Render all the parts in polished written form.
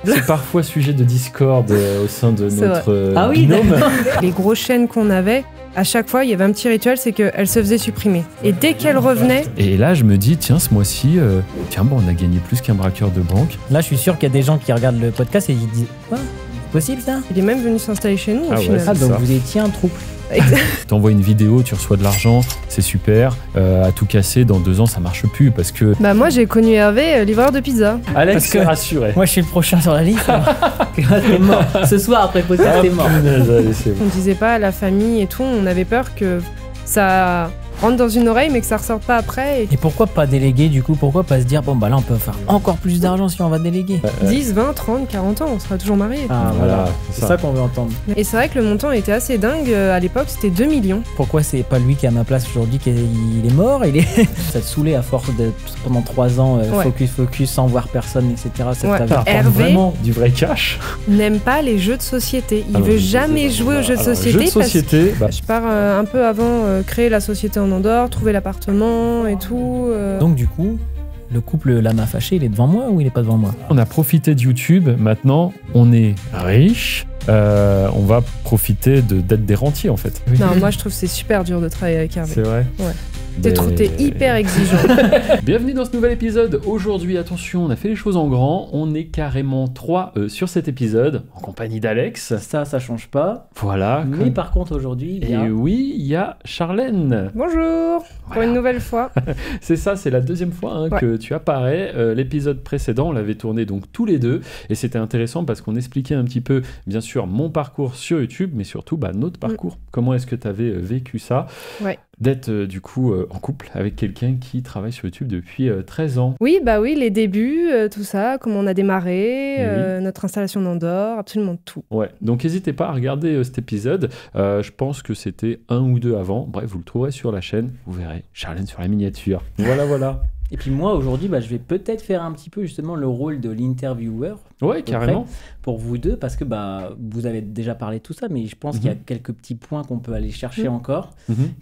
C'est parfois sujet de discorde au sein de notre binôme. Les grosses chaînes qu'on avait, à chaque fois, il y avait un petit rituel, c'est qu'elle se faisait supprimer. Et dès qu'elle revenait... Et là, je me dis, tiens, ce mois-ci, on a gagné plus qu'un braqueur de banque. Là, je suis sûr qu'il y a des gens qui regardent le podcast et ils disent « Quoi ? C'est possible, ça ?» Il est même venu s'installer chez nous, au final. Ouais, donc ça. vous étiez un trouble. T'envoies une vidéo, tu reçois de l'argent, c'est super. À tout casser, dans 2 ans, ça marche plus parce que... Bah moi, j'ai connu Hervé, livreur de pizza. Alex s'est rassuré. Moi, je suis le prochain sur la liste. T'es mort. Ce soir, après le podcast, t'es mort. Allez, c'est bon. On disait pas à la famille et tout, on avait peur que ça rentre dans une oreille mais que ça ressorte pas après. Et pourquoi pas déléguer du coup? Pourquoi pas se dire bon bah là on peut faire encore plus d'argent si on va déléguer? 10, 20, 30, 40 ans, on sera toujours mariés. Ah voilà, c'est ça qu'on veut entendre. Et c'est vrai que le montant était assez dingue, à l'époque c'était 2 millions. Pourquoi c'est pas lui qui est à ma place aujourd'hui, qu'il est mort? Ça te saoulait à force de pendant 3 ans focus sans voir personne, etc. Ça t'apporte vraiment du vrai cash. N'aime pas les jeux de société, il veut jamais jouer aux jeux de société. Jeux de société, je pars un peu avant créer la société en Andorre, trouver l'appartement et tout. Donc du coup, le couple Lama Fâché, il est devant moi ou il est pas devant moi? On a profité de YouTube, maintenant on est riche. On va profiter d'être des rentiers en fait. Non, moi je trouve que c'est super dur de travailler avec Hervé. C'est vrai. Ouais. T'es hyper exigeant. Bienvenue dans ce nouvel épisode. Aujourd'hui, attention, on a fait les choses en grand. On est carrément 3 sur cet épisode, en compagnie d'Alex. Ça change pas. Voilà. Mais par contre, aujourd'hui, il y a Charlène. Bonjour, pour une nouvelle fois. C'est ça, c'est la 2e fois que tu apparais. L'épisode précédent, on l'avait tourné donc tous les deux. Et c'était intéressant parce qu'on expliquait un petit peu, bien sûr, mon parcours sur YouTube, mais surtout notre parcours. Comment est-ce que tu avais vécu ça d'être du coup en couple avec quelqu'un qui travaille sur YouTube depuis 13 ans. Oui, les débuts, tout ça, comment on a démarré, notre installation d'Andorre, absolument tout. Ouais, donc n'hésitez pas à regarder cet épisode. Je pense que c'était 1 ou 2 avant. Bref, vous le trouverez sur la chaîne. Vous verrez Charlène sur la miniature. Voilà. Et puis moi, aujourd'hui, je vais peut-être faire un petit peu justement le rôle de l'intervieweur. Ouais, carrément. Pour vous deux, parce que vous avez déjà parlé de tout ça, mais je pense qu'il y a quelques petits points qu'on peut aller chercher encore,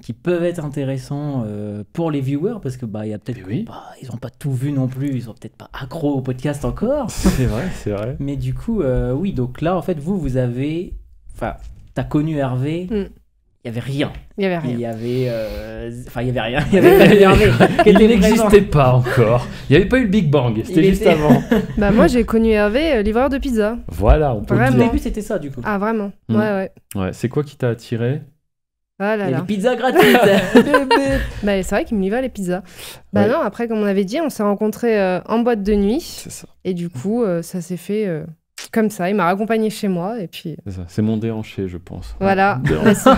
qui peuvent être intéressants pour les viewers, parce que il y a peut-être ils n'ont pas tout vu non plus, ils sont peut-être pas accros au podcast encore. C'est vrai. Mais du coup, donc là, en fait, vous avez... Enfin, t'as connu Hervé... Il n'y avait rien. Il y avait rien. Il n'existait pas encore. Il n'y avait pas eu le Big Bang. C'était juste avant. Moi, j'ai connu Hervé, livreur de pizza. Voilà, on peut le dire. Au début, c'était ça, du coup. Ah, vraiment. Ouais. C'est quoi qui t'a attiré? Les pizzas gratuites. C'est vrai qu'il me livrait les pizzas. Non, après, comme on avait dit, on s'est rencontrés en boîte de nuit. C'est ça. Et du coup, ça s'est fait... comme ça, il m'a raccompagné chez moi et puis... C'est mon déhanché, je pense. Voilà. Non, mais c'est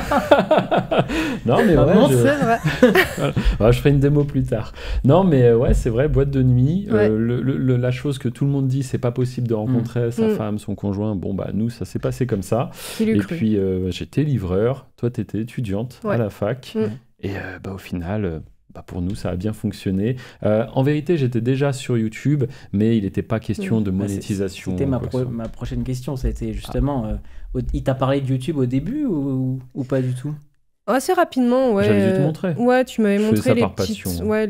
vrai. Je ferai une démo plus tard. Non, mais c'est vrai, boîte de nuit. La chose que tout le monde dit, c'est pas possible de rencontrer sa femme, son conjoint. Nous, ça s'est passé comme ça. Et puis, j'étais livreur. Toi, t'étais étudiante à la fac. Et au final... pour nous, ça a bien fonctionné. En vérité, j'étais déjà sur YouTube, mais il n'était pas question de monétisation. C'était ma prochaine question. C'était justement, il t'a parlé de YouTube au début ou pas du tout? Assez rapidement, ouais. J'avais dû te montrer. Ouais, tu m'avais montré les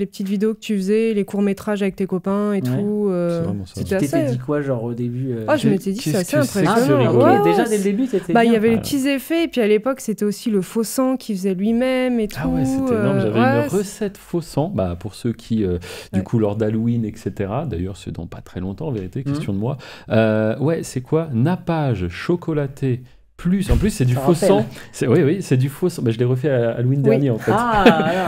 petites vidéos que tu faisais, les courts-métrages avec tes copains et tout. C'est vraiment ça. Tu t'étais dit quoi, genre au début je m'étais dit, c'est assez impressionnant. Déjà, dès le début, c'était il y avait les petits effets, et puis à l'époque, c'était aussi le faux sang qu'il faisait lui-même et tout. Ah ouais, c'était énorme. J'avais une recette faux sang, pour ceux qui, du coup, lors d'Halloween, etc. D'ailleurs, c'est dans pas très longtemps, en vérité, question de moi. C'est quoi? Nappage chocolaté. En plus, c'est du faux sang. C'est du faux sang. Je l'ai refait à Halloween dernier, en fait.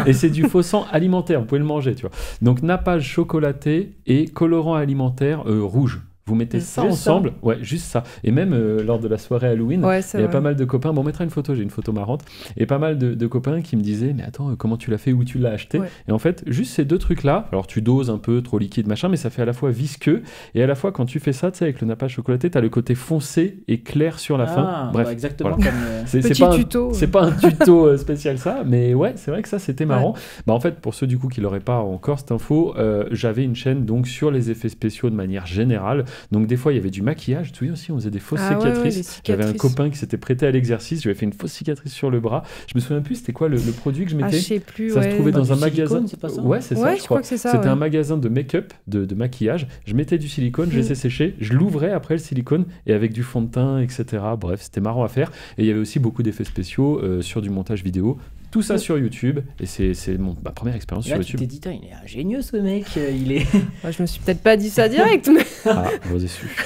Et c'est du faux sang alimentaire. Vous pouvez le manger, tu vois. Donc, nappage chocolaté et colorant alimentaire rouge. Vous mettez ça ensemble, juste ça. Et même lors de la soirée Halloween, il y a pas mal de copains. On mettra une photo, j'ai une photo marrante. Et pas mal de copains qui me disaient, mais attends, comment tu l'as fait, où tu l'as acheté? Et en fait, juste ces 2 trucs-là, alors tu doses un peu, trop liquide, machin, mais ça fait à la fois visqueux. Et à la fois, quand tu fais ça, tu sais, avec le nappage chocolaté, t'as le côté foncé et clair sur la fin. Bref, exactement voilà. Comme... C'est pas un tuto spécial ça, mais c'est vrai que ça, c'était marrant. En fait, pour ceux du coup qui l'auraient pas encore cette info, j'avais une chaîne donc sur les effets spéciaux de manière générale. Donc des fois, il y avait du maquillage. Tu te souviens aussi, on faisait des fausses cicatrices. J'avais un copain qui s'était prêté à l'exercice. Je lui ai fait une fausse cicatrice sur le bras. Je me souviens plus, c'était quoi le produit que je mettais? Je sais plus. Ça se trouvait dans un magasin. C'est pas ça? Ouais, c'est ça, je crois que c'est ça. C'était un magasin de make-up, de maquillage. Je mettais du silicone, je laissais sécher, je l'ouvrais après le silicone et avec du fond de teint, etc. Bref, c'était marrant à faire. Et il y avait aussi beaucoup d'effets spéciaux sur du montage vidéo. Tout ça sur YouTube, et c'est ma première expérience sur YouTube. Tu t'es dit, il est ingénieux ce mec, il est... Je me suis peut-être pas dit ça direct, mais... Ah, vous avez su.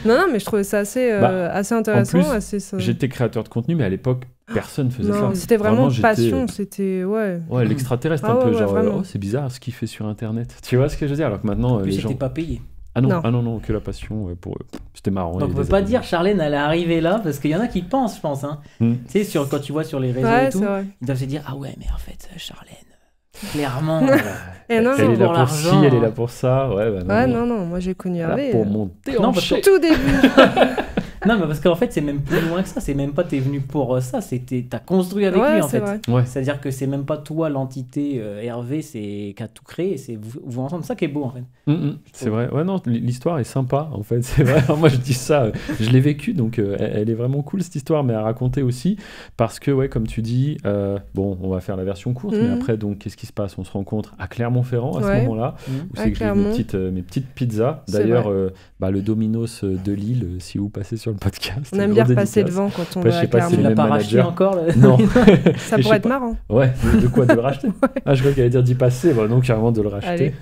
non, mais je trouvais ça assez intéressant. En plus, j'étais créateur de contenu, mais à l'époque, personne faisait ça. C'était vraiment passion, c'était... Ouais, l'extraterrestre, un peu genre, c'est bizarre ce qu'il fait sur Internet. Tu vois ce que je veux dire? Alors que maintenant, les gens... pas payé. Ah non, que la passion pour eux. C'était marrant. Donc on peut pas dire Charlène elle est arrivée là, parce qu'il y en a qui pensent, je pense. Hein. Tu sais, quand tu vois sur les réseaux et tout, ils doivent se dire, ah ouais, mais en fait, Charlène, clairement, elle est là pour ci, elle est là pour ça. Non, moi j'ai connu Hervé. Pour monter en tout début. Non, mais parce qu'en fait, c'est même plus loin que ça. C'est même pas t'es venu pour ça. T'as construit avec lui, en fait. C'est-à-dire que c'est même pas toi, l'entité Hervé, qui a tout créé. C'est vous ensemble. Ça qui est beau, en fait. C'est vrai. Ouais, non, l'histoire est sympa, en fait. C'est vrai. Moi, je dis ça. Je l'ai vécu, donc elle est vraiment cool, cette histoire, mais à raconter aussi. Parce que, ouais, comme tu dis, bon, on va faire la version courte, mais après, donc, qu'est-ce qui se passe? On se rencontre à Clermont-Ferrand, à ce moment-là, où c'est que j'ai mes petites pizzas. D'ailleurs, le Domino's de Lille, si vous passez sur le podcast. On aime bien repasser devant quand on va à Clermont. Tu l'as pas racheté encore Non. Ça pourrait être marrant. Ouais, de quoi? De le racheter? Je crois qu'elle allait dire d'y passer, non, carrément de le racheter.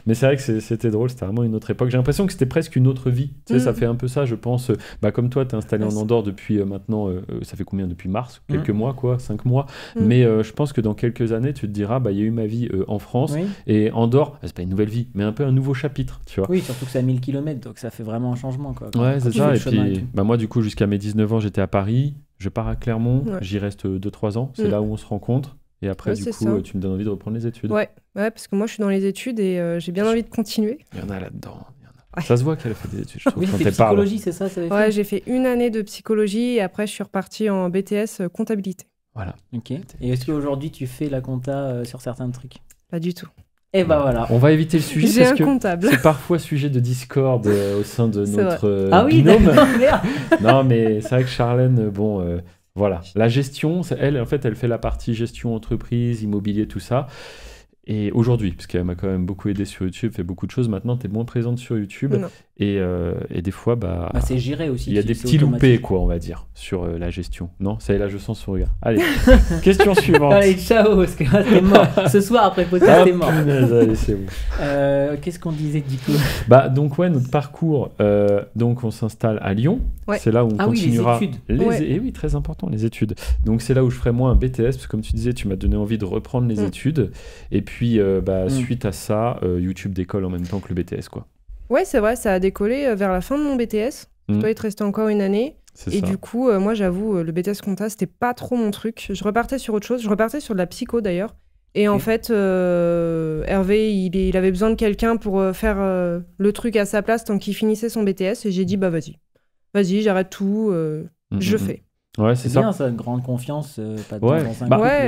Mais c'est vrai que c'était drôle, c'était vraiment une autre époque. J'ai l'impression que c'était presque une autre vie. Tu sais, ça fait un peu ça, je pense. Comme toi, t'es installé en Andorre depuis maintenant, ça fait combien? Depuis mars? Quelques mois, 5 mois. Mais je pense que dans quelques années, tu te diras, il y a eu ma vie en France. Et Andorre, c'est pas une nouvelle vie, mais un peu un nouveau chapitre, tu vois. Oui, surtout que c'est à 1000 km, donc ça fait vraiment un changement, quoi. Ouais, c'est ça. Et puis, moi, du coup, jusqu'à mes 19 ans, j'étais à Paris. Je pars à Clermont. J'y reste 2-3 ans. C'est là où on se rencontre. Et après, du coup, tu me donnes envie de reprendre les études. Ouais, parce que moi, je suis dans les études et j'ai bien envie de continuer. Il y en a là-dedans. Ça se voit qu'elle a fait des études, je trouve, quand elle psychologie, c'est ça? Ouais, j'ai fait une année de psychologie et après, je suis repartie en BTS comptabilité. Voilà. Ok. Et est-ce qu'aujourd'hui, tu fais la compta sur certains trucs? Pas du tout. Et voilà. On va éviter le sujet j'ai parce un que comptable. C'est parfois sujet de discorde au sein de notre Ah oui, binôme. merde. Non, mais c'est vrai que Charlène, voilà. La gestion, elle fait la partie gestion entreprise, immobilier, tout ça. Et aujourd'hui, parce qu'elle m'a quand même beaucoup aidé sur YouTube, fait beaucoup de choses. Maintenant, tu es moins présente sur YouTube. Et des fois, c'est géré aussi. Il y a des petits loupés, quoi, on va dire, sur la gestion. Non, ça y est, là, je sens son regard. Allez, question suivante. Allez, ciao, parce que là, t'es mort. Ce soir, après le podcast, t'es mort. Allez, c'est bon. Qu'est-ce qu'on disait, du coup? Donc, notre parcours, donc on s'installe à Lyon. C'est là où on continuera. Oui, les études. Et oui, très important, les études. Donc, c'est là où je ferai moi un BTS, parce que comme tu disais, tu m'as donné envie de reprendre les études. Et puis, suite à ça, YouTube décolle en même temps que le BTS, quoi. Ouais, c'est vrai, ça a décollé vers la fin de mon BTS. Je dois être resté encore une année. Et du coup, moi, j'avoue, le BTS compta, c'était pas trop mon truc. Je repartais sur autre chose. Je repartais sur de la psycho, d'ailleurs. Et en fait, Hervé, il avait besoin de quelqu'un pour faire le truc à sa place tant qu'il finissait son BTS. Et j'ai dit, vas-y, j'arrête tout, je fais. Ouais, c'est bien ça, une grande confiance.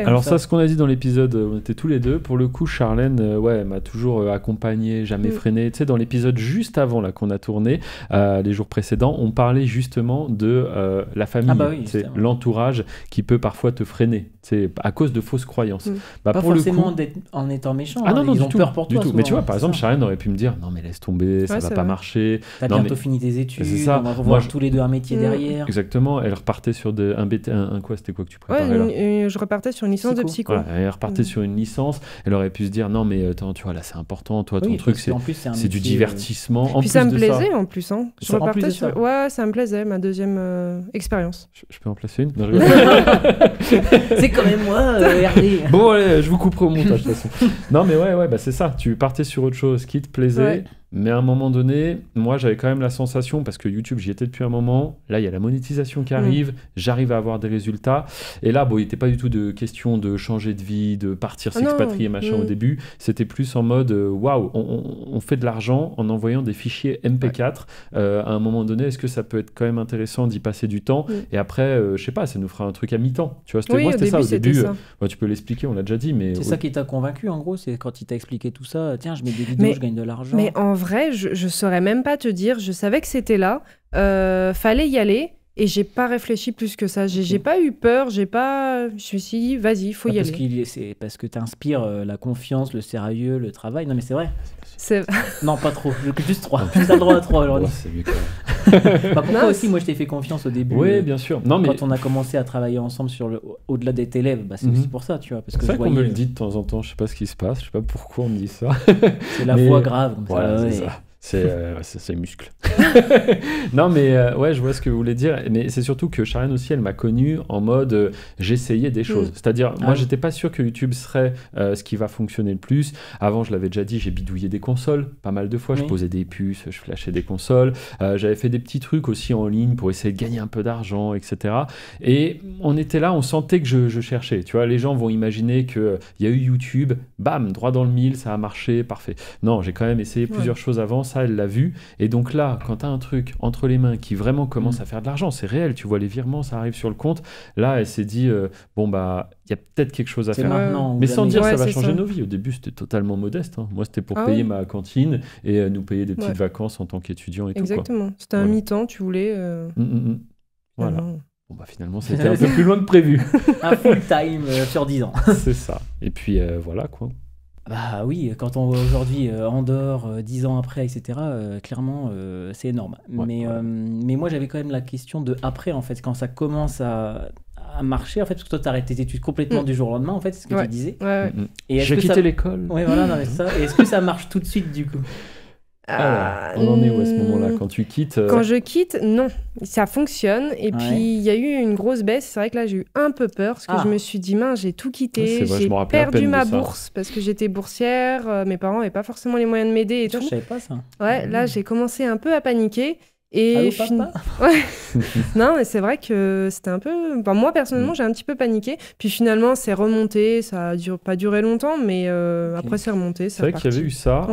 Alors ça, ce qu'on a dit dans l'épisode, on était tous les deux. Pour le coup, Charlène, elle m'a toujours accompagné, jamais freiné. Tu sais, dans l'épisode juste avant là qu'on a tourné, les jours précédents, on parlait justement de la famille, l'entourage qui peut parfois te freiner, à cause de fausses croyances. Pas pour forcément en étant méchant. Ils ont peur pour toi. Mais tu vois, par exemple, Charlène aurait pu me dire, non mais laisse tomber, ça va pas marcher. T'as bientôt fini tes études, on va revoir tous les deux un métier derrière. Exactement. Elle repartait sur c'était quoi que tu préparais là? Je repartais sur une licence de psycho. Voilà, elle repartait sur une licence. Elle aurait pu se dire non mais attends, tu vois là c'est important, toi ton truc c'est du divertissement. Puis ça me plaisait en plus. Je repartais sur. Ouais, ça me plaisait ma deuxième expérience. Je peux en placer une? C'est quand même moi, Hervé. Bon allez, je vous couperai au montage de toute façon. Non mais ouais, c'est ça. Tu partais sur autre chose qui te plaisait. Ouais. Mais à un moment donné, moi j'avais quand même la sensation, parce que YouTube j'y étais depuis un moment, là il y a la monétisation qui arrive, j'arrive à avoir des résultats, et là il n'était pas du tout de question de changer de vie, de partir s'expatrier machin au début, c'était plus en mode waouh, on fait de l'argent en envoyant des fichiers MP4, à un moment donné est-ce que ça peut être quand même intéressant d'y passer du temps, et après je sais pas, ça nous fera un truc à mi-temps, tu vois, c'était ça au début, tu peux l'expliquer, on l'a déjà dit, mais... C'est ça qui t'a convaincu en gros, c'est quand il t'a expliqué tout ça, tiens je mets des vidéos, je gagne de l'argent. Mais en vrai, je saurais même pas te dire. Je savais que c'était là. Fallait y aller. Et j'ai pas réfléchi plus que ça. J'ai pas eu peur. Je me suis dit, vas-y, faut y aller. C'est parce que t'inspires la confiance, le sérieux, le travail. Non, mais c'est vrai. Non, pas trop. Juste 3. Tu as le droit à 3 aujourd'hui. C'est mieux quand même. Pourquoi aussi, moi, je t'ai fait confiance au début. Oui, bien sûr. Non, mais... Quand on a commencé à travailler ensemble au-delà d'être élève, c'est aussi pour ça, tu vois. Parce que c'est vrai qu'on me le dit de temps en temps. Je sais pas ce qui se passe. Je sais pas pourquoi on me dit ça. C'est la voix grave. Comme voilà, ça. C'est ça. C'est muscle. Non, mais ouais, je vois ce que vous voulez dire. Mais c'est surtout que Sharian aussi, elle m'a connu en mode j'essayais des choses. C'est-à-dire, moi, j'étais pas sûr que YouTube serait ce qui va fonctionner le plus. Avant, je l'avais déjà dit, j'ai bidouillé des consoles pas mal de fois. Je posais des puces, je flashais des consoles. J'avais fait des petits trucs aussi en ligne pour essayer de gagner un peu d'argent, etc. Et on était là, on sentait que je cherchais. Tu vois, les gens vont imaginer qu'il y a eu YouTube, bam, droit dans le mille, ça a marché, parfait. Non, j'ai quand même essayé plusieurs choses avant. Ça, elle l'a vu. Et donc là, quand tu as un truc entre les mains qui vraiment commence à faire de l'argent, c'est réel, tu vois les virements, ça arrive sur le compte. Là, elle s'est dit, bon, bah, il y a peut-être quelque chose à faire. Maintenant, mais sans dire ça va changer nos vies. Au début, c'était totalement modeste. Hein. Moi, c'était pour payer ma cantine et nous payer des petites vacances en tant qu'étudiant et Exactement. C'était un mi-temps, tu voulais. Voilà. Bon, bah, finalement, c'était un peu plus loin que prévu. Un full-time sur 10 ans. C'est ça. Et puis, voilà, quoi. Bah oui, quand on voit aujourd'hui Andorre, 10 ans après, etc., clairement, c'est énorme. Mais moi, j'avais quand même la question de après, en fait, quand ça commence à marcher, en fait, parce que toi, t'arrêtes tes études complètement du jour au lendemain, en fait, c'est ce que tu disais. Et j'ai quitté l'école. Oui, voilà, non, mais ça. Et est-ce que ça marche tout de suite, du coup? On en est où à ce moment-là quand tu quittes Quand je quitte, non. Ça fonctionne. Et puis, il y a eu une grosse baisse. C'est vrai que là, j'ai eu un peu peur parce que je me suis dit, mince, j'ai tout quitté. J'ai perdu ma bourse parce que j'étais boursière. Mes parents n'avaient pas forcément les moyens de m'aider et tout. Je savais pas ça. Ouais, là, j'ai commencé un peu à paniquer. Et allô, papa Non, mais c'est vrai que c'était un peu... Enfin, moi, personnellement, j'ai un petit peu paniqué. Puis finalement, c'est remonté. Ça n'a pas duré longtemps, mais après, c'est remonté. C'est vrai qu'il y avait eu ça.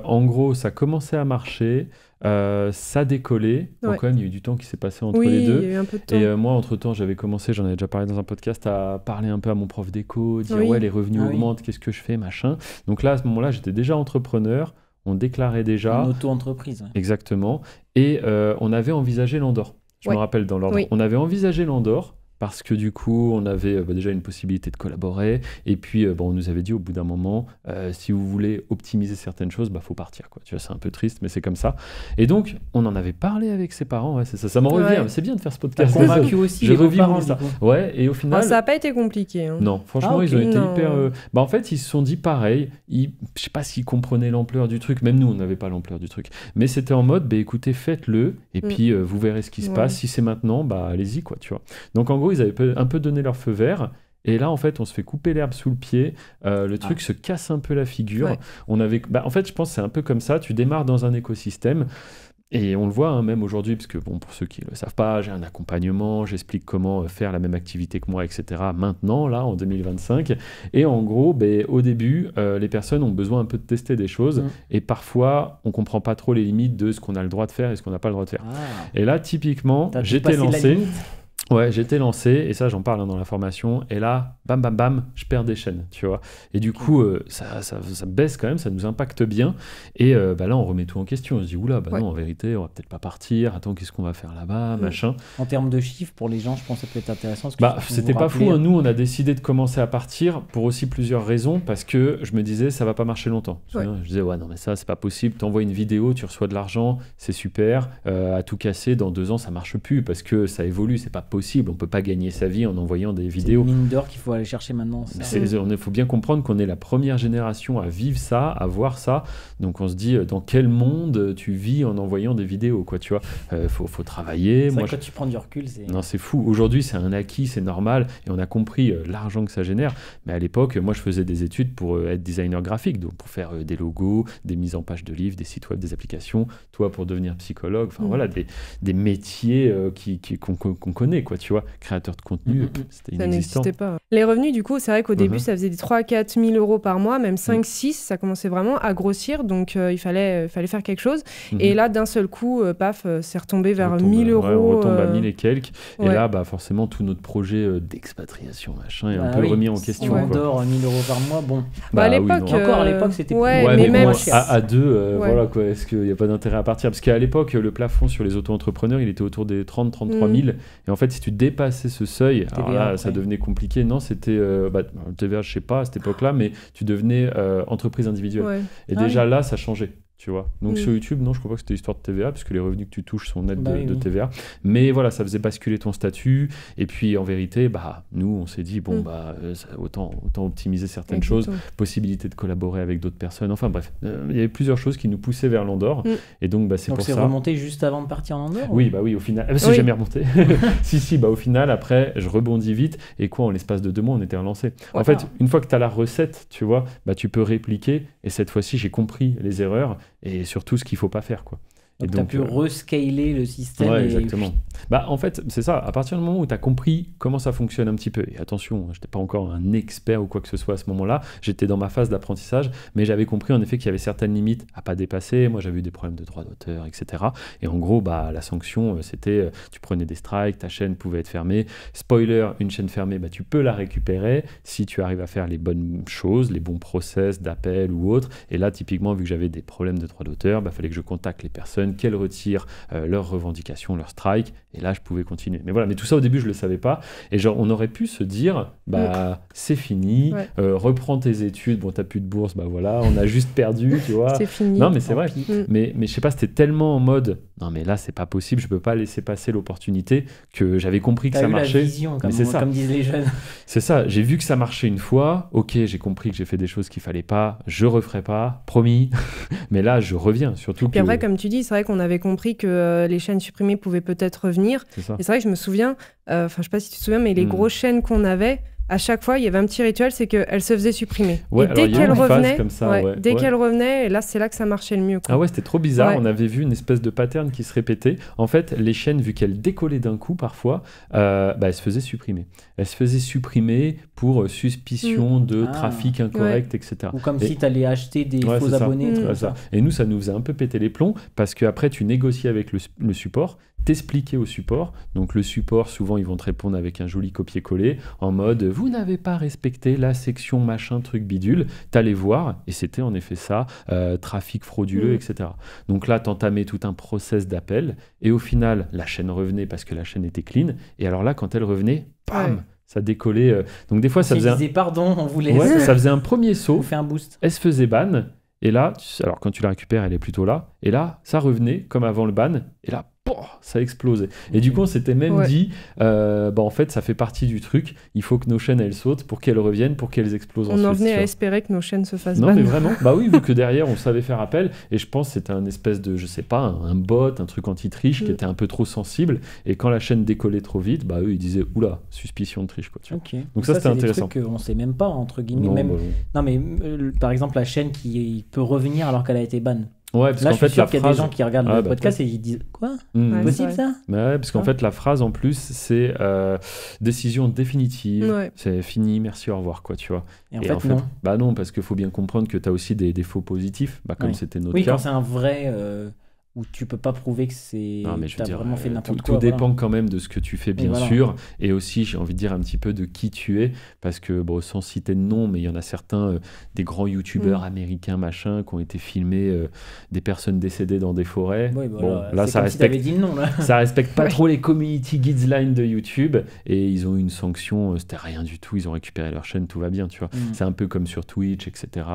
En gros, ça commençait à marcher. Ça décollait. Bon, quand même, il y a eu du temps qui s'est passé entre les deux. Il y a eu un peu de temps. Et moi, entre-temps, j'avais commencé, j'en avais déjà parlé dans un podcast, à parler un peu à mon prof d'éco, dire ouais, les revenus augmentent, qu'est-ce que je fais, machin. Donc là, à ce moment-là, j'étais déjà entrepreneur. On déclarait déjà. Une auto-entreprise. Exactement. Et on avait envisagé l'Andorre. Je me rappelle dans l'ordre. On avait envisagé l'Andorre parce que du coup, on avait déjà une possibilité de collaborer. Et puis, on nous avait dit au bout d'un moment, si vous voulez optimiser certaines choses, faut partir, quoi. Tu vois, c'est un peu triste, mais c'est comme ça. Et donc, on en avait parlé avec ses parents. Ouais, c'est ça. Ça m'en revient. C'est bien de faire ce podcast. Convaincu aussi les parents. Ça. Ouais, et au final... ça n'a pas été compliqué. Hein. Non, franchement, ils ont été hyper... en fait, ils se sont dit pareil. Je sais pas s'ils comprenaient l'ampleur du truc. Même nous, on n'avait pas l'ampleur du truc. Mais c'était en mode, écoutez, faites-le. Et puis, vous verrez ce qui se passe. Si c'est maintenant, allez-y, quoi, tu vois. Donc, en gros, ils avaient un peu donné leur feu vert. Et là, en fait, on se fait couper l'herbe sous le pied. Le truc se casse un peu la figure. On avait... en fait, je pense que c'est un peu comme ça. Tu démarres dans un écosystème. Et on le voit même aujourd'hui, parce que pour ceux qui ne le savent pas, j'ai un accompagnement, j'explique comment faire la même activité que moi, etc. Maintenant, là, en 2025. Et en gros, au début, les personnes ont besoin un peu de tester des choses. Et parfois, on ne comprend pas trop les limites de ce qu'on a le droit de faire et ce qu'on n'a pas le droit de faire. Et là, typiquement, j'étais lancé. Ouais, j'étais lancé, et ça j'en parle dans la formation, et là, bam, bam, bam, je perds des chaînes, tu vois. Et du coup, ça baisse quand même, ça nous impacte bien, et là on remet tout en question, on se dit, oula, non, en vérité, on va peut-être pas partir, attends, qu'est-ce qu'on va faire là-bas, machin. En termes de chiffres, pour les gens, je pense que ça peut être intéressant. Parce que c'était pas fou, hein. Nous on a décidé de commencer à partir, pour aussi plusieurs raisons, parce que je me disais, ça va pas marcher longtemps. Je disais, ouais, non, mais ça, c'est pas possible, t'envoies une vidéo, tu reçois de l'argent, c'est super, à tout casser, dans 2 ans, ça marche plus, parce que ça évolue, c'est pas possible, on peut pas gagner sa vie en envoyant des vidéos. C'est une mine d'or qu'il faut aller chercher maintenant. Il faut bien comprendre qu'on est la première génération à vivre ça, à voir ça. Donc on se dit, dans quel monde tu vis en envoyant des vidéos, quoi, tu vois. Faut travailler. C'est vrai que quand tu prends du recul, c'est... Non, c'est fou. Aujourd'hui, c'est un acquis, c'est normal, et on a compris l'argent que ça génère. Mais à l'époque, moi, je faisais des études pour être designer graphique, donc pour faire des logos, des mises en page de livres, des sites web, des applications. Toi, pour devenir psychologue. Enfin voilà, des métiers qu'on connaît, quoi, tu vois. Créateur de contenu, c'était inexistant. Ça n'existait pas. Les revenus, du coup, c'est vrai qu'au début, ça faisait des 3-4 000 euros par mois, même 5-6, ça commençait vraiment à grossir, donc il fallait faire quelque chose. Et là, d'un seul coup, paf, c'est retombé vers 1000 euros. Ouais, on retombe à 1000 et quelques. Et là, forcément, tout notre projet d'expatriation, machin, est un peu remis en question. Si on dort 1000 euros par mois, bon. À l'époque, encore à l'époque, c'était mais même à deux, voilà quoi. Est-ce qu'il n'y a pas d'intérêt à partir? Parce qu'à l'époque, le plafond sur les auto-entrepreneurs, il était autour des 30-33 000. Et en fait, si tu dépassais ce seuil, alors là, ça devenait compliqué. Non, c'était le TVA, je sais pas à cette époque-là, mais tu devenais entreprise individuelle. Et déjà là, ça changeait. Tu vois. Donc sur YouTube, non, je crois pas que c'était histoire de TVA, parce que les revenus que tu touches sont nets de TVA. Mais voilà, ça faisait basculer ton statut. Et puis en vérité, nous, on s'est dit, autant optimiser certaines choses, possibilité de collaborer avec d'autres personnes. Enfin bref, il y avait plusieurs choses qui nous poussaient vers l'Andorre. Et donc, c'est pour ça. Donc c'est remonté juste avant de partir en Andorre? Oui, au final. C'est jamais remonté. si, au final, après, je rebondis vite. Et en l'espace de 2 mois, on était relancé. En fait, une fois que tu as la recette, tu vois, tu peux répliquer. Et cette fois-ci, j'ai compris les erreurs. Et surtout ce qu'il ne faut pas faire, quoi. Donc tu as pu rescaler le système. Ouais, exactement. En fait, c'est ça. À partir du moment où tu as compris comment ça fonctionne un petit peu, et attention, je n'étais pas encore un expert ou quoi que ce soit à ce moment-là, j'étais dans ma phase d'apprentissage, mais j'avais compris en effet qu'il y avait certaines limites à ne pas dépasser. Moi, j'avais eu des problèmes de droit d'auteur, etc. Et en gros, la sanction, c'était tu prenais des strikes, ta chaîne pouvait être fermée. Spoiler, une chaîne fermée, tu peux la récupérer si tu arrives à faire les bonnes choses, les bons process d'appel ou autre. Et là, typiquement, vu que j'avais des problèmes de droit d'auteur, fallait que je contacte les personnes, qu'elles retirent leurs revendications, leurs strikes, et là je pouvais continuer. Mais voilà, mais tout ça au début je le savais pas, et genre on aurait pu se dire c'est fini, reprends tes études, t'as plus de bourse, voilà, on a juste perdu, tu vois. C'est fini. Non mais c'est vrai, mais je sais pas, c'était tellement en mode non mais là c'est pas possible, je peux pas laisser passer l'opportunité, que j'avais compris que ça marchait. La vision, comme disent les jeunes. C'est ça, j'ai vu que ça marchait une fois, ok, j'ai compris que j'ai fait des choses qu'il fallait pas, je referai pas, promis. Mais là je reviens, surtout. Puis après, comme tu dis, c'est vrai qu'on avait compris que les chaînes supprimées pouvaient peut-être revenir. Et c'est vrai que je me souviens, je sais pas si tu te souviens, mais les grosses chaînes qu'on avait, à chaque fois, il y avait un petit rituel, c'est qu'elles se faisaient supprimer. Ouais, et dès qu'elles revenaient, dès qu'elles revenaient, là, c'est là que ça marchait le mieux, quoi. Ah ouais, c'était trop bizarre. On avait vu une espèce de pattern qui se répétait. En fait, les chaînes, vu qu'elles décollaient d'un coup, parfois, elles se faisaient supprimer. Elles se faisaient supprimer pour suspicion de trafic incorrect, etc. Ou comme si tu allais acheter des faux abonnés. Ça. Et nous, ça nous faisait un peu péter les plombs, parce qu'après, tu négociais avec le support, t'expliquer au support. Donc le support, souvent, ils vont te répondre avec un joli copier-coller, en mode « Vous n'avez pas respecté la section machin truc bidule ». T'allais voir, et c'était en effet ça, trafic frauduleux, etc. Donc là, t'entamais tout un process d'appel, et au final, la chaîne revenait parce que la chaîne était clean. Et alors là, quand elle revenait, bam, ça décollait. Donc des fois, ça faisait pardon, on vous laisse. Ça faisait un premier saut. On fait un boost. Elle se faisait ban. Et là, alors quand tu la récupères, elle est plutôt là. Et là, ça revenait comme avant le ban. Et là, ça explosait. Et du coup, on s'était même dit, en fait, ça fait partie du truc. Il faut que nos chaînes, elles sautent pour qu'elles reviennent, pour qu'elles explosent ensuite. On en venait à espérer que nos chaînes se fassent ban. Non, mais vraiment. Oui, vu que derrière, on savait faire appel. Et je pense que c'était un espèce de, je sais pas, un bot, un truc anti-triche qui était un peu trop sensible. Et quand la chaîne décollait trop vite, eux, ils disaient, oula, suspicion de triche, quoi. Tu vois. Okay. Donc ça, c'était intéressant. C'est des trucs qu'on sait même pas, entre guillemets. Non, mais par exemple, la chaîne qui peut revenir alors qu'elle a été ban. Ouais, parce là, qu'en fait, je suis sûr qu'il y a des gens qui regardent le podcast et ils disent quoi c'est possible ça? Ouais, parce qu'en fait, la phrase en plus, c'est décision définitive, c'est fini, merci, au revoir, quoi, tu vois. Et en fait, non. Non, parce qu'il faut bien comprendre que tu as aussi des défauts positifs, comme c'était notre cas. Oui, quand c'est un vrai. Où tu peux pas prouver que c'est t'as vraiment fait n'importe quoi. Tout dépend quand même de ce que tu fais, bien sûr, et aussi j'ai envie de dire un petit peu de qui tu es, parce que sans citer de nom, mais il y en a certains des grands youtubeurs américains machin qui ont été filmés des personnes décédées dans des forêts. Là ça respecte, dit le nom, là. Ça respecte pas trop les community guidelines de YouTube, et ils ont eu une sanction, c'était rien du tout, ils ont récupéré leur chaîne, tout va bien, tu vois. C'est un peu comme sur Twitch, etc.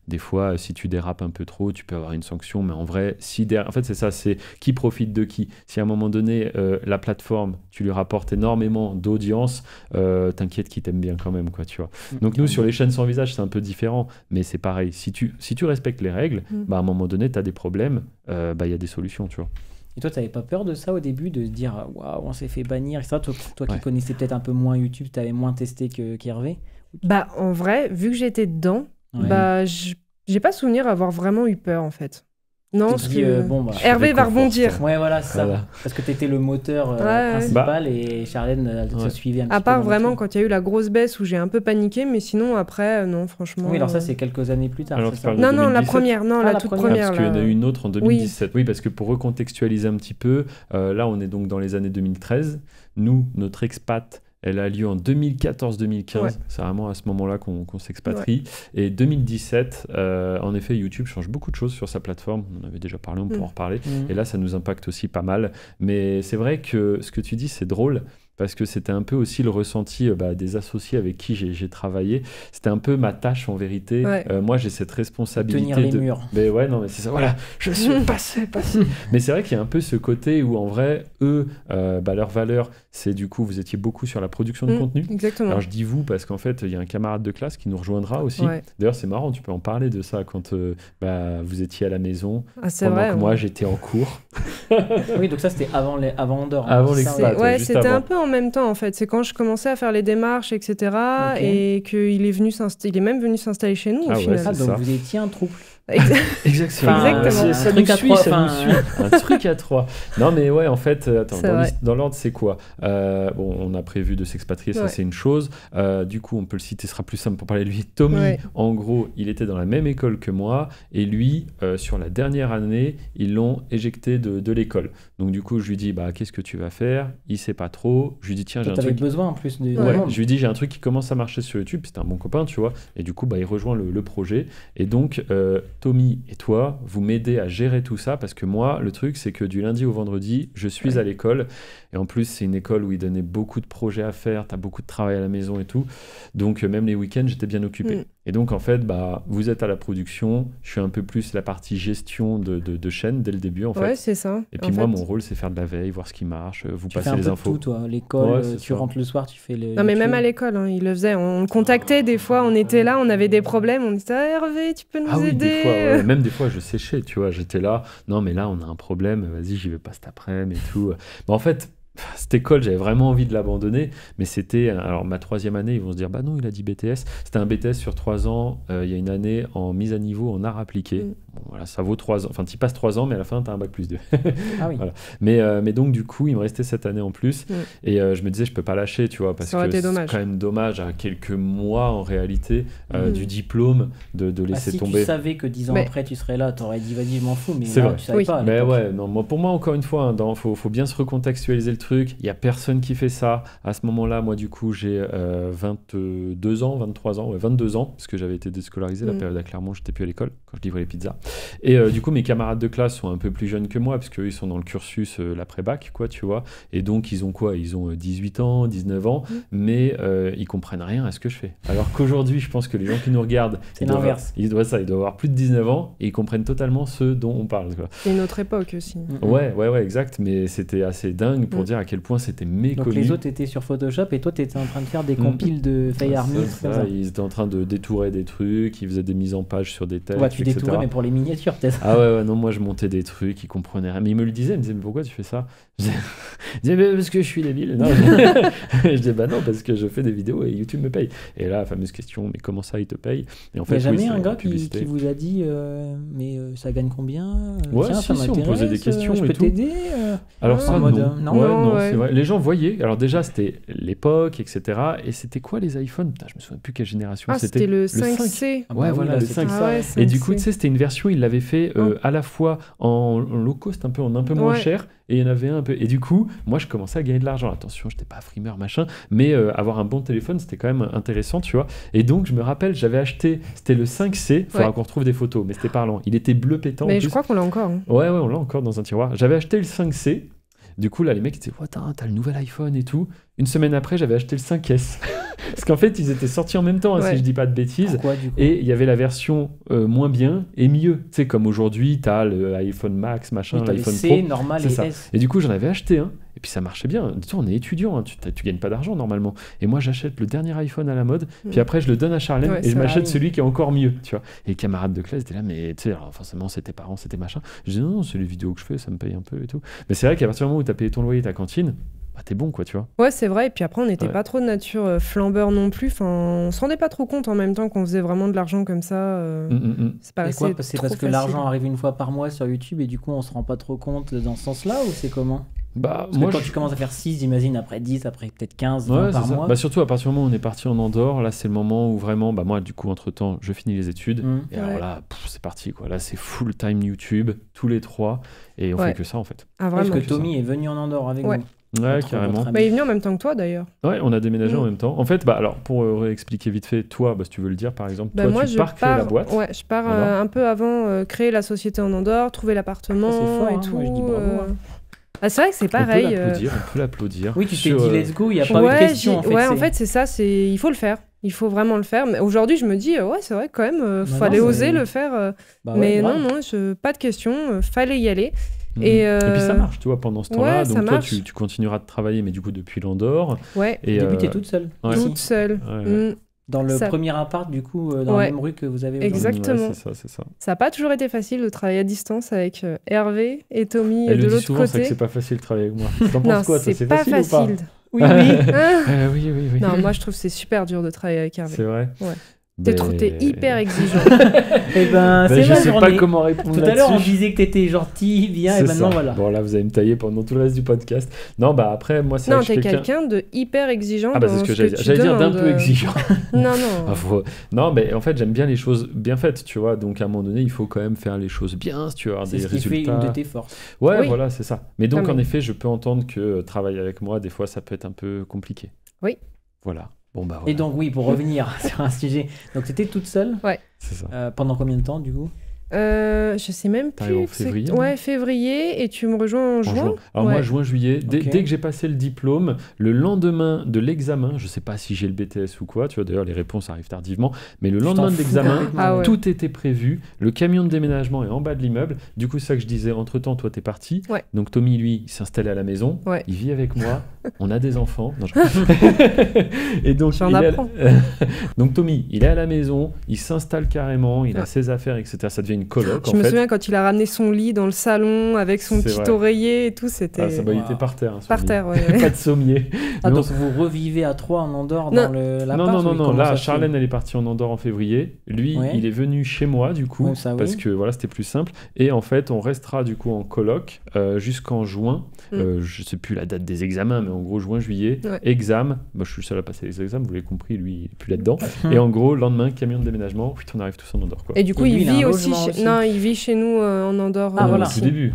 Des fois, si tu dérapes un peu trop, tu peux avoir une sanction, mais en vrai, en fait, c'est ça, c'est qui profite de qui. Si à un moment donné, la plateforme, tu lui rapportes énormément d'audience, t'inquiète qu'ils t'aiment bien quand même, quoi, tu vois. Donc nous, sur les chaînes sans visage, c'est un peu différent, mais c'est pareil. Si tu respectes les règles, à un moment donné, t'as des problèmes, y a des solutions, tu vois. Et toi, t'avais pas peur de ça au début, de se dire « Waouh, on s'est fait bannir », etc. Toi qui connaissais peut-être un peu moins YouTube, t'avais moins testé qu'Hervé? En vrai, vu que j'étais dedans, j'ai pas souvenir avoir vraiment eu peur, en fait. Non, parce que Hervé va rebondir. Ouais, voilà, c'est ça. Parce que t'étais le moteur principal et Charlène se suivait un petit peu. À part vraiment quand il y a eu la grosse baisse où j'ai un peu paniqué, mais sinon après, non, franchement. Oui, alors ça, c'est quelques années plus tard. Non, la première, la toute première. Parce qu'il y en a eu une autre en 2017. Oui, parce que pour recontextualiser un petit peu, là, on est donc dans les années 2013. Nous, notre expat, elle a lieu en 2014-2015. Ouais. C'est vraiment à ce moment-là qu'on s'expatrie. Ouais. Et 2017, en effet, YouTube change beaucoup de choses sur sa plateforme. On en avait déjà parlé, on pourra en reparler. Et là, ça nous impacte aussi pas mal. Mais c'est vrai que ce que tu dis, c'est drôle. Parce que c'était un peu aussi le ressenti des associés avec qui j'ai travaillé. C'était un peu ma tâche en vérité. Ouais. Moi, j'ai cette responsabilité tenir les murs. Mais ouais, non, mais c'est ça. Voilà, je suis passé. Mais c'est vrai qu'il y a un peu ce côté où en vrai, eux, leur valeur, c'est du coup, vous étiez beaucoup sur la production de contenu. Exactement. Alors je dis vous parce qu'en fait, il y a un camarade de classe qui nous rejoindra aussi. Ouais. D'ailleurs, c'est marrant, tu peux en parler de ça quand vous étiez à la maison. C'est vrai. Que moi, j'étais en cours. Oui, donc ça, c'était avant Andorre. Avant l'expat. Ouais, c'était un peu en même temps en fait. C'est quand je commençais à faire les démarches, etc. Okay. Et qu'il est même venu s'installer chez nous au final. Ouais, donc vous étiez un trouble. Exactement. Ça nous suit. Un truc à trois. Non mais ouais, en fait, attends, dans l'ordre, c'est quoi on a prévu de s'expatrier, ça c'est une chose. Du coup, on peut le citer, ce sera plus simple pour parler de lui. Tommy, en gros, il était dans la même école que moi, et lui, sur la dernière année, ils l'ont éjecté de l'école. Donc du coup, je lui dis, qu'est-ce que tu vas faire ? Il sait pas trop. Je lui dis, tiens, j'ai un truc. Besoin en plus de. Je lui dis, j'ai un truc qui commence à marcher sur YouTube. C'était un bon copain, tu vois. Et du coup, il rejoint le projet. Et donc Tommy et toi, vous m'aidez à gérer tout ça parce que moi, le truc, c'est que du lundi au vendredi, je suis à l'école. Et en plus, c'est une école où ils donnaient beaucoup de projets à faire, tu as beaucoup de travail à la maison et tout. Donc, même les week-ends, j'étais bien occupé. Et donc, en fait, vous êtes à la production. Je suis un peu plus la partie gestion de chaîne dès le début, en fait. Ouais, c'est ça. Et puis moi, mon rôle, c'est faire de la veille, voir ce qui marche, vous passer les infos. Tu fais un peu tout, toi. L'école, tu rentres le soir, tu fais les... Non, mais même à l'école, ils le faisaient. On le contactait des fois, on était là, on avait des problèmes. On disait, Hervé, tu peux nous aider des fois, même des fois, je séchais, tu vois. J'étais là, non, mais là, on a un problème, vas-y, j'y vais pas cet après-midi et tout. En fait... Cette école, j'avais vraiment envie de l'abandonner, mais c'était... Alors, ma 3e année, ils vont se dire, non, il a dit BTS. C'était un BTS sur 3 ans. Il y a une année en mise à niveau en art appliqué. Bon, voilà, ça vaut 3 ans. Enfin, tu passes 3 ans, mais à la fin, tu as un bac plus 2. Ah oui. Voilà. Mais donc, du coup, il me restait cette année en plus. Et je me disais, je peux pas lâcher, tu vois, parce que c'est quand même dommage à quelques mois, en réalité, du diplôme, de laisser tomber. Si tu savais que 10 ans après, tu serais là, tu aurais dit, vas-y, je m'en fous, mais là, tu savais pas. Mais ouais, non, pour moi, encore une fois, faut bien se recontextualiser le truc. Il y a personne qui fait ça. À ce moment-là, moi, du coup, j'ai 22 ans, 23 ans, 22 ans, parce que j'avais été déscolarisé. La période à Clermont, j'étais plus à l'école quand je livrais les pizzas. Et du coup, mes camarades de classe sont un peu plus jeunes que moi, parce qu'eux, ils sont dans le cursus l'après-bac, quoi, tu vois. Et donc, ils ont quoi ? Ils ont 18 ans, 19 ans, mais ils comprennent rien à ce que je fais. Alors qu'aujourd'hui, je pense que les gens qui nous regardent, c'est l'inverse. Ils doivent avoir plus de 19 ans et ils comprennent totalement ce dont on parle, quoi. C'est une autre époque aussi. Ouais, exact. Mais c'était assez dingue pour dire à quel point c'était méconnu. Donc les autres étaient sur Photoshop et toi tu étais en train de faire des compiles de Faye Army. Ils étaient en train de détourer des trucs, ils faisaient des mises en page sur des textes. Ouais, tu détourais mais pour les miniatures peut-être. Ah ouais, non, moi je montais des trucs, ils comprenaient rien. Mais ils me le disaient, ils me disaient mais pourquoi tu fais ça ? Je disais mais parce que je suis débile. Non, je disais non parce que je fais des vidéos et YouTube me paye. Et là la fameuse question mais comment ça il te paye ? Et en fait, il n'y a jamais un gars qui vous a dit mais ça gagne combien ? Ouais, tiens, si, on posait des questions je et peux tout. t'aider Alors ça non. Non, c'est vrai. Les gens voyaient. Alors déjà c'était l'époque, etc. Et c'était quoi les iPhones ? Putain, je me souviens plus quelle génération c'était le 5C. Ouais, voilà, le 5C. Et du coup, tu sais, c'était une version, ils l'avaient fait à la fois en low cost, un peu moins cher, et il y en avait un peu. Et du coup, moi, je commençais à gagner de l'argent. Attention, j'étais pas frimeur, machin, mais avoir un bon téléphone, c'était quand même intéressant, tu vois. Et donc, je me rappelle, j'avais acheté, c'était le 5C, il faudra qu'on retrouve des photos, mais c'était parlant. Il était bleu pétant. Mais je crois qu'on l'a encore. Ouais, on l'a encore dans un tiroir. J'avais acheté le 5C. Du coup, là, les mecs, ils disaient, t'as le nouvel iPhone et tout. Une semaine après, j'avais acheté le 5S. Parce qu'en fait, ils étaient sortis en même temps, si je dis pas de bêtises. Pourquoi, du coup ? Et il y avait la version moins bien et mieux. Tu sais, comme aujourd'hui, t'as l'iPhone Max, machin, l'iPhone C, Pro. normal c'est et ça. S. Et du coup, j'en avais acheté un. Et puis ça marchait bien. Tu sais, on est étudiant, tu gagnes pas d'argent normalement. Et moi, j'achète le dernier iPhone à la mode. Puis après, je le donne à Charlène et je m'achète celui qui est encore mieux. Tu vois. Et les camarades de classe étaient là, mais tu sais, forcément, c'était parents, c'était machin. Je dis non, c'est les vidéos que je fais, ça me paye un peu et tout. Mais c'est vrai qu'à partir du moment où tu as payé ton loyer et ta cantine, t'es bon, quoi, tu vois. Ouais, c'est vrai. Et puis après, on n'était pas trop de nature flambeur non plus. Enfin, on se rendait pas trop compte en même temps qu'on faisait vraiment de l'argent comme ça. C'est parce que l'argent arrive une fois par mois sur YouTube et du coup, on se rend pas trop compte dans ce sens-là, ou c'est comment? Parce que quand tu commences à faire 6, j'imagine, après 10, après peut-être 15, 20 par mois. Bah, surtout à partir du moment où on est parti en Andorre, là c'est le moment où vraiment, bah, moi du coup entre-temps je finis les études et alors là c'est parti quoi, là c'est full time YouTube, tous les 3 et on fait que ça en fait. Parce que Tommy est venu en Andorre avec vous. Ouais, carrément. Bah, il est venu en même temps que toi d'ailleurs. Ouais, on a déménagé en même temps. En fait, bah, alors pour réexpliquer vite fait, toi, bah, si tu veux le dire par exemple, toi moi, tu pars créer la boîte. Ouais, je pars un peu avant créer la société en Andorre, trouver l'appartement et tout. Moi, je dis bravo. Ah, c'est vrai que c'est pareil. On peut l'applaudir. Oui, tu t'es dit let's go, il n'y a pas eu de question. En fait, c'est ça, il faut le faire. Il faut vraiment le faire. Mais aujourd'hui, je me dis, c'est vrai quand même, fallait oser le faire. Mais non, pas de question, fallait y aller. Et puis ça marche, tu vois, pendant ce temps-là. Donc toi, tu continueras de travailler, mais du coup, depuis l'Andorre. Ouais, et au début, t'es toute seule. Toute seule. Dans le premier appart, du coup, dans la même rue que vous avez aujourd'hui. Exactement. C'est ça. Ça n'a pas toujours été facile de travailler à distance avec Hervé et Tommy de l'autre côté. Elle dit souvent que c'est pas facile de travailler avec moi. T'en penses quoi, c'est pas facile. Oui. Oui. Non, moi je trouve que c'est super dur de travailler avec Hervé. C'est vrai. Ouais. T'es hyper exigeant. Et c'est je sais pas comment répondre. Tout à l'heure, on disait que t'étais gentil, bien, et maintenant voilà. Bon, là, vous allez me tailler pendant tout le reste du podcast. Non, bah après, moi, c'est vrai que t'es quelqu'un de hyper exigeant. Ah, bah c'est ce que j'allais dire, d'un peu exigeant. Non. Non, mais en fait, j'aime bien les choses bien faites, tu vois. Donc, à un moment donné, il faut quand même faire les choses bien, si tu veux avoir des résultats. C'est ce qui fait une de tes forces. Ouais, voilà, c'est ça. Mais donc, en effet, je peux entendre que travailler avec moi, des fois, ça peut être un peu compliqué. Oui. Voilà. Bon, bah, voilà. Et donc, oui, pour revenir sur un sujet. Donc, tu étais toute seule. Ouais. C'est ça. Pendant combien de temps, du coup? Je sais même plus. En février. Ouais, février, et tu me rejoins en juin. Alors moi, juin-juillet, dès que j'ai passé le diplôme, le lendemain de l'examen, je sais pas si j'ai le BTS ou quoi, tu vois, d'ailleurs les réponses arrivent tardivement, mais le lendemain de l'examen, tout était prévu, le camion de déménagement est en bas de l'immeuble, du coup c'est ça que je disais, entre-temps, toi t'es parti, donc Tommy, lui, il s'est installé à la maison, il vit avec moi, on a des enfants, et donc donc Tommy, il est à la maison, il s'installe carrément, il a ses affaires, etc., ça devient une coloc. Je me souviens quand il a ramené son lit dans le salon avec son petit oreiller et tout, c'était... il était par terre. Par terre, pas de sommier. Donc vous revivez à 3 en Andorre dans l'appart? Non. Là, Charlène, elle est partie en Andorre en février. Lui, il est venu chez moi, du coup, parce que voilà, c'était plus simple. Et en fait, on restera du coup en coloc jusqu'en juin. Je sais plus la date des examens, mais en gros, juin-juillet. Examen. Moi, je suis le seul à passer les examens, vous l'avez compris, lui, il n'est plus là-dedans. Et en gros, lendemain, camion de déménagement, on arrive tous en Andorre. Quoi. Et du coup, il vit aussi... Non, il vit chez nous en Andorre. Voilà.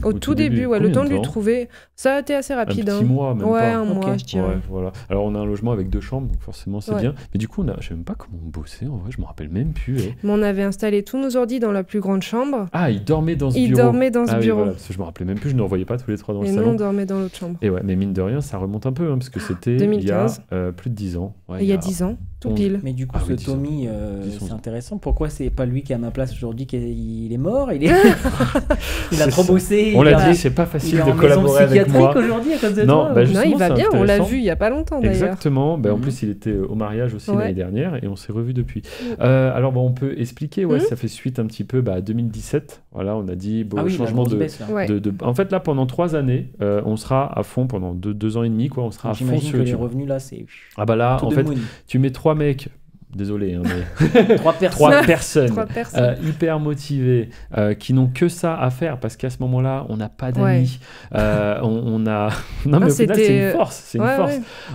Au tout début, le temps de lui trouver. Ça a été assez rapide. Un petit mois, même pas. Un mois, je dirais. Voilà. Alors, on a un logement avec 2 chambres, donc forcément, c'est bien. Mais du coup, je sais même pas comment on bossait, en vrai, je me rappelle même plus. Mais on avait installé tous nos ordi dans la plus grande chambre. Ah, il dormait dans ce bureau. Il dormait dans ce bureau. Voilà, parce que je me rappelais même plus, je ne revoyais pas tous les 3 dans le salon. Et nous, on dormait dans l'autre chambre. Et mais mine de rien, ça remonte un peu, parce que c'était 2015. Il y a plus de 10 ans. Il y a 10 ans, tout pile. Mais du coup, ce Tommy, c'est intéressant. Pourquoi c'est pas lui qui est à ma place aujourd'hui, qu'il est mort? Il a trop bossé. On l'a dit, c'est pas facile de collaborer avec moi. Aujourd'hui à cause de toi. Non, il va bien, on l'a vu il y a pas longtemps d'ailleurs. Exactement, en plus il était au mariage aussi l'année dernière et on s'est revus depuis. Alors on peut expliquer, ça fait suite un petit peu à 2017. Voilà, on a dit changement de... En fait là, pendant 3 années, on sera à fond, pendant 2 ans et demi, on sera à fond sur YouTube. Les revenus là, c'est... Ah bah là, en fait, tu mets 3 mecs... Désolé, mais 3 personnes hyper motivées qui n'ont que ça à faire parce qu'à ce moment-là, on n'a pas d'amis. On a... Non, mais au final, c'est une force.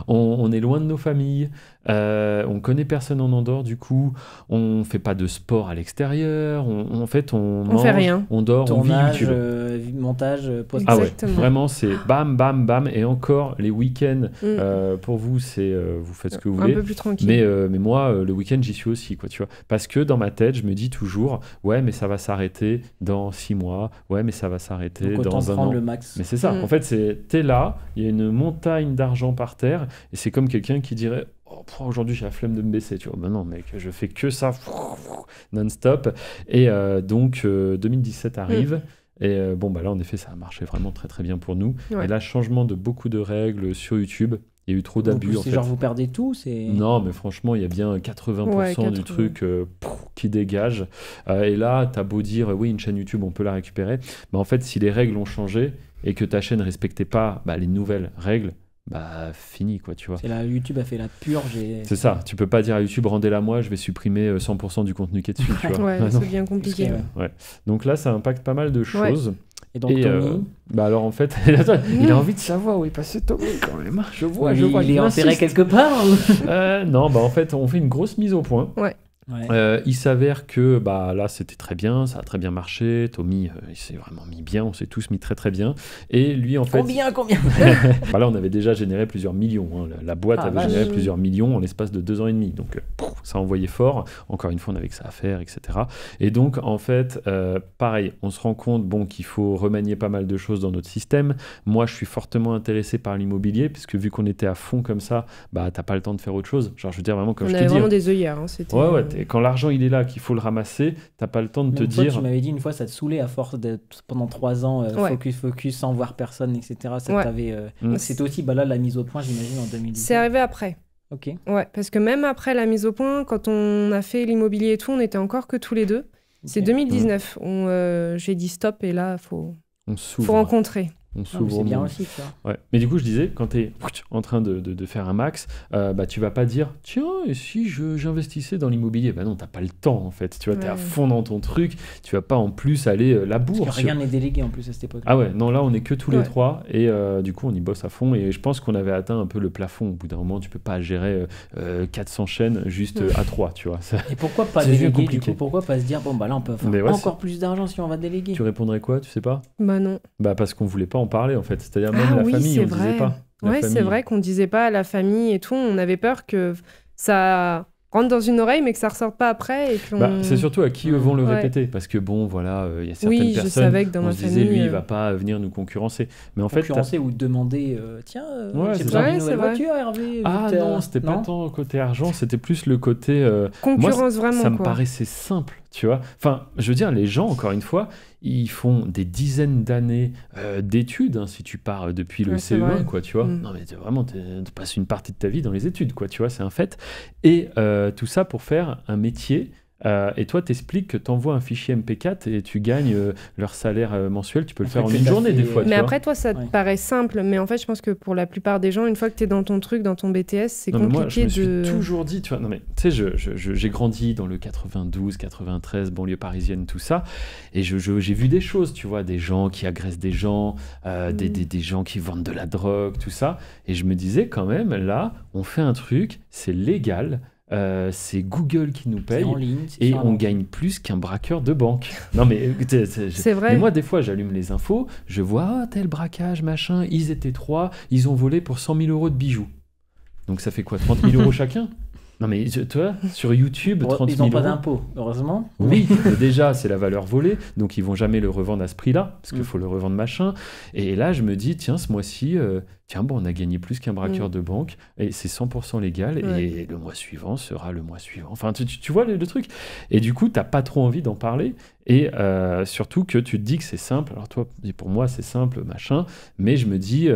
On est loin de nos familles. On connaît personne en Andorre, du coup, on fait pas de sport à l'extérieur. On fait rien. On dort, tournage, on vit YouTube. Montage, post. Vraiment, c'est bam, bam, bam. Et encore, les week-ends, pour vous, c'est vous faites ce que vous voulez. Un peu plus tranquille. Mais moi, le week-end, j'y suis aussi, tu vois. Parce que dans ma tête, je me dis toujours, mais ça va s'arrêter dans 6 mois. Mais ça va s'arrêter dans 1 an. Le max. Mais c'est ça. En fait, t'es là, il y a une montagne d'argent par terre, et c'est comme quelqu'un qui dirait. Aujourd'hui j'ai la flemme de me baisser, tu vois. Ben non mec, je fais que ça non-stop. Et donc 2017 arrive. Et là en effet ça a marché vraiment très très bien pour nous. Et là changement de beaucoup de règles sur YouTube. Il y a eu trop d'abus. C'est genre vous perdez tout, c'est... Non mais franchement il y a bien 80% du truc qui dégage. Et là t'as beau dire oui une chaîne YouTube on peut la récupérer. Mais en fait si les règles ont changé et que ta chaîne respectait pas les nouvelles règles, bah fini quoi, tu vois. C'est là, YouTube a fait la purge. C'est ça, tu peux pas dire à YouTube rendez-la moi, je vais supprimer 100% du contenu qui est dessus, tu vois. Ouais, c'est bien compliqué. Ouais. Donc là, ça impacte pas mal de choses. Ouais. Et donc Tommy bah alors en fait, il a envie de savoir où est passé Tommy quand même. Je vois. Il est enterré quelque part non, bah en fait, on fait une grosse mise au point. Ouais. Il s'avère que bah, là c'était très bien, ça a très bien marché. Tommy il s'est vraiment mis bien, on s'est tous mis très très bien. Et lui en fait. Combien bah là on avait déjà généré plusieurs millions. Hein. La boîte avait généré plusieurs millions en l'espace de 2 ans et demi. Donc ça envoyait fort. Encore une fois on avait que ça à faire, etc. Et donc en fait, pareil, on se rend compte qu'il faut remanier pas mal de choses dans notre système. Moi je suis fortement intéressé par l'immobilier, puisque vu qu'on était à fond comme ça, bah t'as pas le temps de faire autre chose. Genre je veux dire vraiment comme je te dis. On avait vraiment des œillères. Hein, c'était... Ouais. Et quand l'argent il est là, qu'il faut le ramasser, t'as pas le temps de te dire. Tu m'avais dit une fois, ça te saulait à force d'être pendant 3 ans focus sans voir personne, etc. Ça t'avait. C'était aussi là la mise au point, j'imagine, en 2010. C'est arrivé après. Ok. Ouais, parce que même après la mise au point, quand on a fait l'immobilier et tout, on était encore que tous les deux. C'est 2019. J'ai dit stop et là faut rencontrer. C'est bien aussi, ça. Ouais. Mais du coup, je disais, quand tu es en train de faire un max, bah, tu vas pas dire tiens, et si j'investissais dans l'immobilier ? Bah non, t'as pas le temps en fait. Tu vois, t'es à fond dans ton truc, tu vas pas en plus aller la bourse. Parce que rien n'est délégué en plus à cette époque. Ah ouais, non, là on est que tous les trois et du coup on y bosse à fond. Et je pense qu'on avait atteint un peu le plafond. Au bout d'un moment, tu peux pas gérer 400 chaînes juste à 3, tu vois. Ça, et pourquoi pas déléguer du coup ? Pourquoi pas se dire bon, bah là on peut faire encore plus d'argent si on va déléguer ? Tu répondrais quoi, tu sais pas ? Bah non. Bah parce qu'on voulait pas en parler en fait. C'est-à-dire même la famille, on disait pas. Ouais, c'est vrai qu'on disait pas à la famille et tout. On avait peur que ça rentre dans une oreille mais que ça ressorte pas après. Et c'est surtout à qui eux vont le répéter. Parce que bon, voilà, il y a certaines personnes, je savais que dans on ma se disait, famille, lui, il va pas venir nous concurrencer. Mais en concurrencer ou demander, tiens, j'ai besoin d'une nouvelle voiture, Hervé. Ah non, c'était pas tant côté argent, c'était plus le côté... concurrence, moi, vraiment, ça me paraissait simple, tu vois. Enfin, je veux dire, les gens, encore une fois, ils font des dizaines d'années d'études, hein, si tu pars depuis le CE1, quoi, tu vois. Non, mais vraiment, tu passes une partie de ta vie dans les études, quoi, tu vois, c'est un fait. Et tout ça pour faire un métier. Et toi, t'expliques que t'envoies un fichier MP4 et tu gagnes leur salaire mensuel. Tu peux le faire en une journée, des fois. Mais après, toi, ça te paraît simple. Mais en fait, je pense que pour la plupart des gens, une fois que t'es dans ton truc, dans ton BTS, c'est compliqué moi, je me suis toujours dit, tu vois, non mais tu sais, j'ai grandi dans le 92, 93, banlieue parisienne, tout ça. Et j'ai vu des choses, tu vois, des gens qui agressent des gens, des gens qui vendent de la drogue, tout ça. Et je me disais, quand même, là, on fait un truc, c'est légal. C'est Google qui nous paye et on gagne plus qu'un braqueur de banque. Non mais c'est vrai. Mais moi des fois j'allume les infos, je vois tel braquage machin, ils étaient 3, ils ont volé pour 100 000 euros de bijoux. Donc ça fait quoi, 30 000 euros chacun ? Non mais tu vois, sur YouTube, 30 000 ils n'ont pas euros. d'impôt, heureusement. Oui, déjà c'est la valeur volée, donc ils vont jamais le revendre à ce prix-là, parce qu'il faut le revendre machin. Et là je me dis, tiens, ce mois-ci, on a gagné plus qu'un braqueur de banque, et c'est 100% légal, et le mois suivant sera le mois suivant. Enfin, tu vois le truc. Et du coup, t'as pas trop envie d'en parler, et surtout que tu te dis que c'est simple. Alors toi, pour moi, c'est simple, machin, mais je me dis,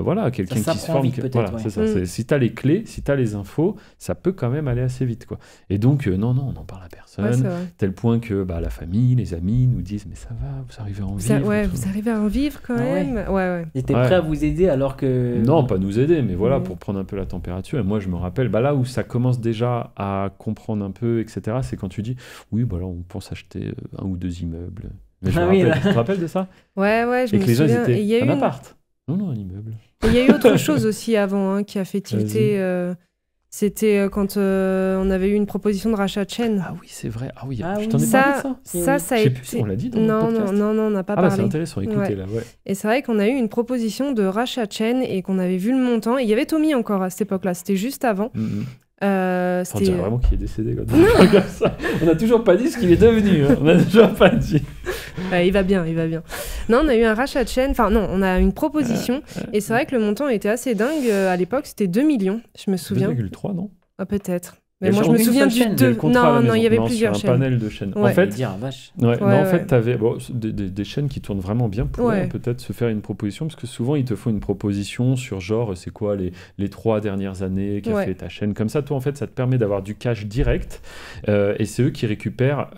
voilà, quelqu'un qui se forme... Voilà, c'est ça. Si t'as les clés, si t'as les infos, ça peut quand même aller assez vite, quoi. Et donc, non, on n'en parle à personne, tel point que la famille, les amis nous disent, mais ça va, vous arrivez à en vivre. Vous arrivez à en vivre quand même. Ouais. Et t'es prêt à vous aider alors que... Non, pas nous aider, mais voilà, pour prendre un peu la température. Et moi, je me rappelle, là où ça commence déjà à comprendre un peu, etc., c'est quand tu dis, oui, là, on pense acheter 1 ou 2 immeubles. Mais je me rappelle, tu te rappelles de ça ? Ouais, je me souviens. Et que les gens, ils étaient, un appart. Non, un immeuble. Il y a eu autre chose aussi avant qui a fait tilter... C'était quand on avait eu une proposition de rachat de chaîne. Ah oui, c'est vrai. Ah oui, je t'en ai parlé de ça. Ça a été... on l'a dit dans le podcast. Non, on n'a pas parlé. C'est intéressant, écoutez là. Ouais. Et c'est vrai qu'on a eu une proposition de rachat de chaîne et qu'on avait vu le montant. Et il y avait Tommy encore à cette époque-là, c'était juste avant. On dirait vraiment qu'il est décédé comme ça. On n'a toujours pas dit ce qu'il est devenu. On n'a toujours pas dit. Il va bien. Non, on a eu un rachat de chaîne. Enfin, non, on a une proposition. Et c'est vrai que le montant était assez dingue. À l'époque, c'était 2 millions, je me souviens. 2,3, non ? Ah, peut-être. Mais moi, je me souviens du 2. Non, il y avait plusieurs chaînes. Un panel de chaînes. Ouais. En fait, en fait, tu avais des chaînes qui tournent vraiment bien pour peut-être se faire une proposition, parce que souvent, ils te font une proposition sur genre, c'est quoi les 3 dernières années qu'a fait ta chaîne. Comme ça, toi, en fait, ça te permet d'avoir du cash direct, et c'est eux qui récupèrent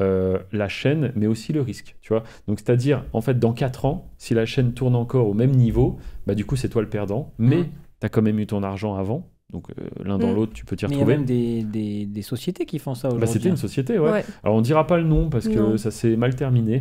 la chaîne, mais aussi le risque, tu vois. Donc, c'est-à-dire, en fait, dans 4 ans, si la chaîne tourne encore au même niveau, du coup, c'est toi le perdant, mais tu as quand même eu ton argent avant. Donc l'un dans l'autre, tu peux t'y retrouver. Mais il y a même des sociétés qui font ça aujourd'hui. C'était une société, ouais. Alors on dira pas le nom parce que ça s'est mal terminé.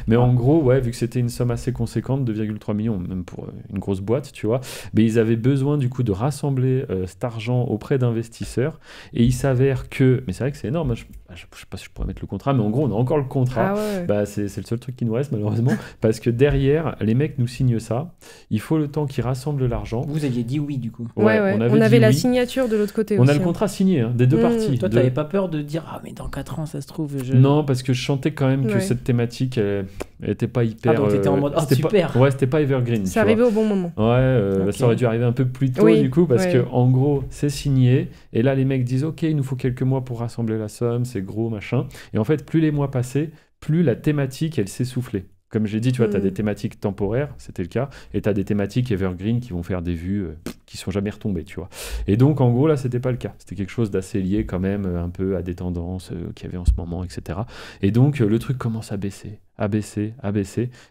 Mais en gros, vu que c'était une somme assez conséquente, 2,3 millions, même pour une grosse boîte, tu vois, mais ils avaient besoin du coup de rassembler cet argent auprès d'investisseurs. Et il s'avère que, mais c'est vrai que c'est énorme, je sais pas si je pourrais mettre le contrat, mais en gros on a encore le contrat. C'est le seul truc qui nous reste malheureusement, parce que derrière, les mecs nous signent ça. Il faut le temps qu'ils rassemblent l'argent. Vous aviez dit oui du coup. On avait la signature de l'autre côté. On a le contrat signé des deux parties. Toi, t'avais pas peur de dire mais dans 4 ans ça se trouve. Non, parce que je sentais quand même que cette thématique elle était pas hyper. Donc t'étais en mode super. C'était pas evergreen. Ça arrivait au bon moment. Ça aurait dû arriver un peu plus tôt du coup, parce que en gros c'est signé et là les mecs disent ok, il nous faut quelques mois pour rassembler la somme, c'est gros machin. Et en fait plus les mois passaient, plus la thématique elle s'essoufflait. Comme j'ai dit, tu vois, tu as des thématiques temporaires, c'était le cas, et tu as des thématiques evergreen qui vont faire des vues qui sont jamais retombées, tu vois. Et donc, en gros, là, c'était pas le cas. C'était quelque chose d'assez lié quand même un peu à des tendances qu'il y avait en ce moment, etc. Et donc, le truc commence à baisser.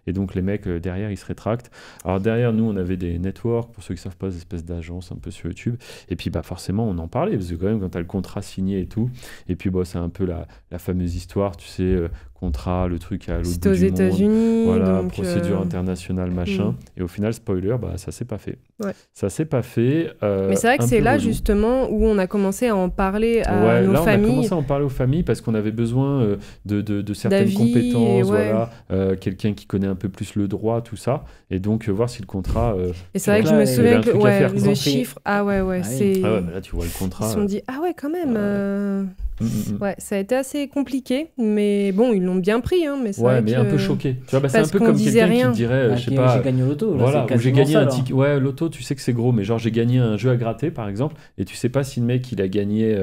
Et donc, les mecs, derrière, ils se rétractent. Alors, derrière, nous, on avait des networks, pour ceux qui savent pas, des espèces d'agences un peu sur YouTube. Et puis, forcément, on en parlait, parce que quand même, quand tu as le contrat signé et tout, et puis, c'est un peu la fameuse histoire, tu sais, contrat, le truc à l'autre bout du monde. C'était aux États-Unis. Voilà, procédure internationale, machin. Et au final, spoiler, ça s'est pas fait. Ça s'est pas fait. Mais c'est vrai que c'est là, justement, où on a commencé à en parler à nos familles. On a commencé à en parler aux familles parce qu'on avait besoin de certaines compétences, quelqu'un qui connaît un peu plus le droit, tout ça. Et donc, voir si le contrat... et c'est vrai que je me souviens que le chiffre... c'est... là, tu vois le contrat... Ils se sont dit, quand même... Ouais, ça a été assez compliqué, mais bon, ils l'ont bien pris. Mais c'est vrai mais que... un peu choqué. Tu vois, c'est un peu comme quelqu'un qui dirait, je sais pas... J'ai gagné au loto. Voilà, ou j'ai gagné un ticket. Ouais, loto, tu sais que c'est gros, mais genre j'ai gagné un jeu à gratter, par exemple, et tu sais pas si le mec, il a gagné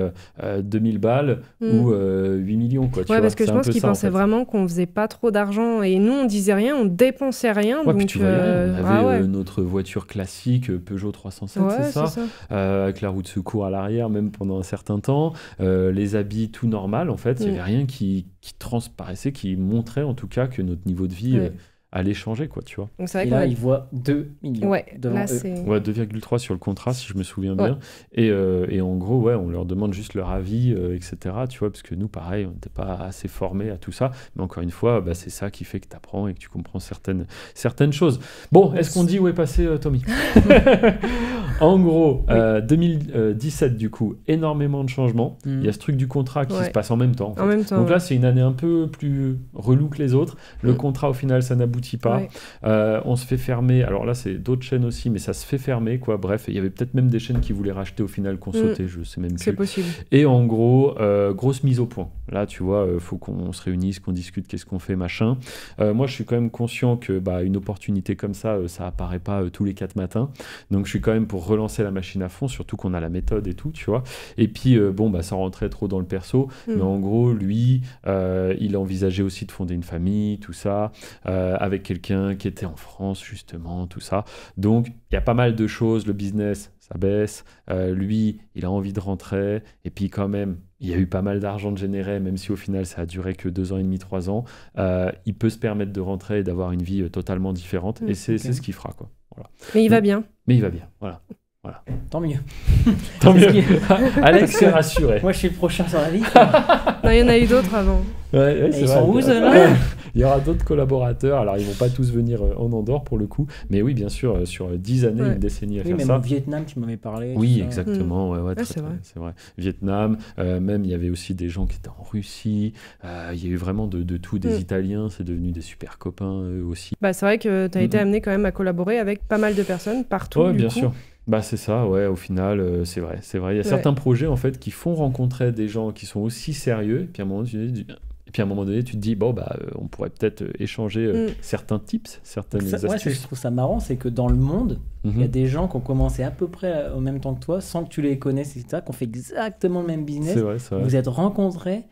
2000 balles ou 8 millions, quoi. Tu vois, parce que je pense qu'ils pensaient vraiment qu'on faisait pas trop d'argent, et nous, on disait rien, on dépensait rien. Ouais, donc, puis tu voyais rien. On avait notre voiture classique, Peugeot 307, c'est ça, avec la roue de secours à l'arrière, même pendant un certain temps, les habits tout normal, en fait, il y avait rien qui transparaissait, qui montrait en tout cas que notre niveau de vie allait changer, quoi, tu vois. Donc, et là, ils voient 2 millions devant là, eux. 2,3 sur le contrat, si je me souviens bien. Et en gros, on leur demande juste leur avis, etc., tu vois, parce que nous, pareil, on n'était pas assez formés à tout ça. Mais encore une fois, c'est ça qui fait que tu apprends et que tu comprends certaines choses. Bon, est-ce qu'on dit où est passé Tommy? En gros, 2017, du coup, énormément de changements. Il y a ce truc du contrat qui se passe en même temps. En fait. Donc là, c'est une année un peu plus relou que les autres. Le contrat, au final, ça n'aboutit pas. On se fait fermer. Alors là, c'est d'autres chaînes aussi, mais ça se fait fermer, quoi. Bref, il y avait peut-être même des chaînes qui voulaient racheter au final, qu'on sautait, je sais même plus. C'est possible. Et en gros, grosse mise au point. Là, tu vois, faut qu'on se réunisse, qu'on discute, qu'est-ce qu'on fait, machin. Moi, je suis quand même conscient que une opportunité comme ça, ça apparaît pas tous les 4 matins. Donc, je suis quand même pour relancer la machine à fond, surtout qu'on a la méthode et tout, tu vois. Et puis, sans rentrer trop dans le perso, mais en gros, lui, il a envisagé aussi de fonder une famille, tout ça, avec quelqu'un qui était en France, justement, tout ça. Donc, il y a pas mal de choses. Le business, ça baisse. Lui, il a envie de rentrer. Et puis, quand même, il y a eu pas mal d'argent de généré, même si au final, ça a duré que 2 ans et demi, 3 ans. Il peut se permettre de rentrer et d'avoir une vie totalement différente. Et c'est ce qu'il fera, quoi. Voilà. Mais il va bien. Mais il va bien, voilà. Tant mieux. Tant mieux. Alex est rassuré. Moi, je suis le prochain sur la liste. Non, il y en a eu d'autres avant. Ils sont où, là? Il y aura d'autres collaborateurs. Alors, ils vont pas tous venir en Andorre pour le coup. Mais oui, bien sûr, sur 10 années, une décennie à faire ça. Même au Vietnam, tu m'avais parlé. Oui, exactement. C'est vrai. Vietnam. Même, il y avait aussi des gens qui étaient en Russie. Il y a eu vraiment de tout. Des Italiens, c'est devenu des super copains eux aussi. C'est vrai que tu as été amené quand même à collaborer avec pas mal de personnes partout. Oui, bien sûr. C'est ça, au final, c'est vrai. Il y a certains projets, en fait, qui font rencontrer des gens qui sont aussi sérieux, et puis à un moment donné, tu te dis, on pourrait peut-être échanger certains tips, certaines astuces. Je trouve ça marrant, c'est que dans le monde, il y a des gens qui ont commencé à peu près au même temps que toi, sans que tu les connaisses, etc., qui ont fait exactement le même business. C'est vrai. Vous êtes rencontrés.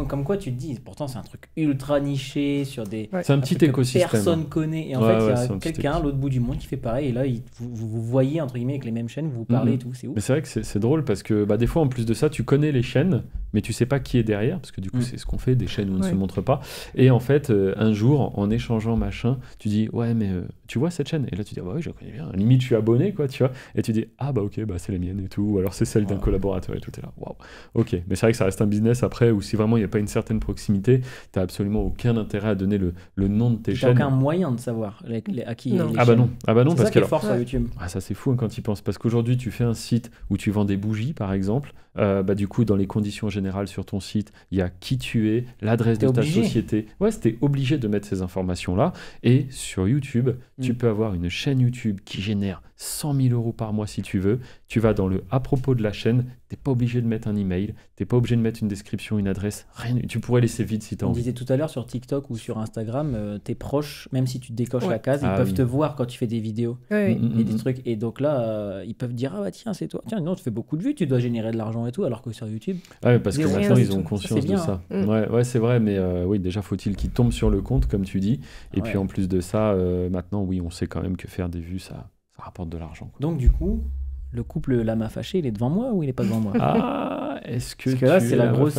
Comme quoi tu te dis, pourtant c'est un truc ultra niché sur des... C'est un petit écosystème. Personne connaît. Et en fait, il y a quelqu'un à l'autre bout du monde qui fait pareil. Et là, vous voyez, entre guillemets, avec les mêmes chaînes, vous parlez et tout. C'est ouf. Mais c'est vrai que c'est drôle parce que des fois, en plus de ça, tu connais les chaînes, mais tu sais pas qui est derrière, parce que du coup, c'est ce qu'on fait, des chaînes où on ne se montre pas. Et en fait, un jour, en échangeant machin, tu dis, ouais, mais tu vois cette chaîne? Et là, tu dis, oui, je la connais bien. Limite, je suis abonné, quoi, tu vois. Et tu dis, ah bah ok, bah c'est les miennes et tout. Ou alors c'est celle d'un collaborateur et tout. T'es là, waouh. Ok, mais c'est vrai que ça reste un business après, où si vraiment il n'y a pas une certaine proximité, tu n'as absolument aucun intérêt à donner le nom de tes chaînes. Tu n'as aucun moyen de savoir à qui non. Ah bah non, c'est parce ça qui est fort sur YouTube. Ah, ça c'est fou hein, quand tu y penses, parce qu'aujourd'hui tu fais un site où tu vends des bougies par exemple, bah du coup dans les conditions générales sur ton site, il y a qui tu es, l'adresse de ta société. Ouais, c'était obligé de mettre ces informations là. Et sur YouTube, tu peux avoir une chaîne YouTube qui génère 100 000 € par mois si tu veux. Tu vas dans le à propos de la chaîne, t'es pas obligé de mettre un email, t'es pas obligé de mettre une description, une adresse, rien. Tu pourrais laisser vide si tu as envie. On disait tout à l'heure sur TikTok ou sur Instagram, tes proches, même si tu décoches la case, ils peuvent te voir quand tu fais des vidéos et des trucs. Et donc là, ils peuvent dire ah bah tiens c'est toi, tiens non tu fais beaucoup de vues, tu dois générer de l'argent et tout, alors que sur YouTube. Ah parce que maintenant ils ont conscience de ça. Ouais c'est vrai, mais oui déjà faut-il qu'ils tombent sur le compte comme tu dis. Et puis en plus de ça, maintenant oui on sait quand même que faire des vues ça rapporte de l'argent. Donc du coup, le couple Lama Fâché, il est devant moi ou il est pas devant moi? Ah, est-ce que parce que là c'est la grosse.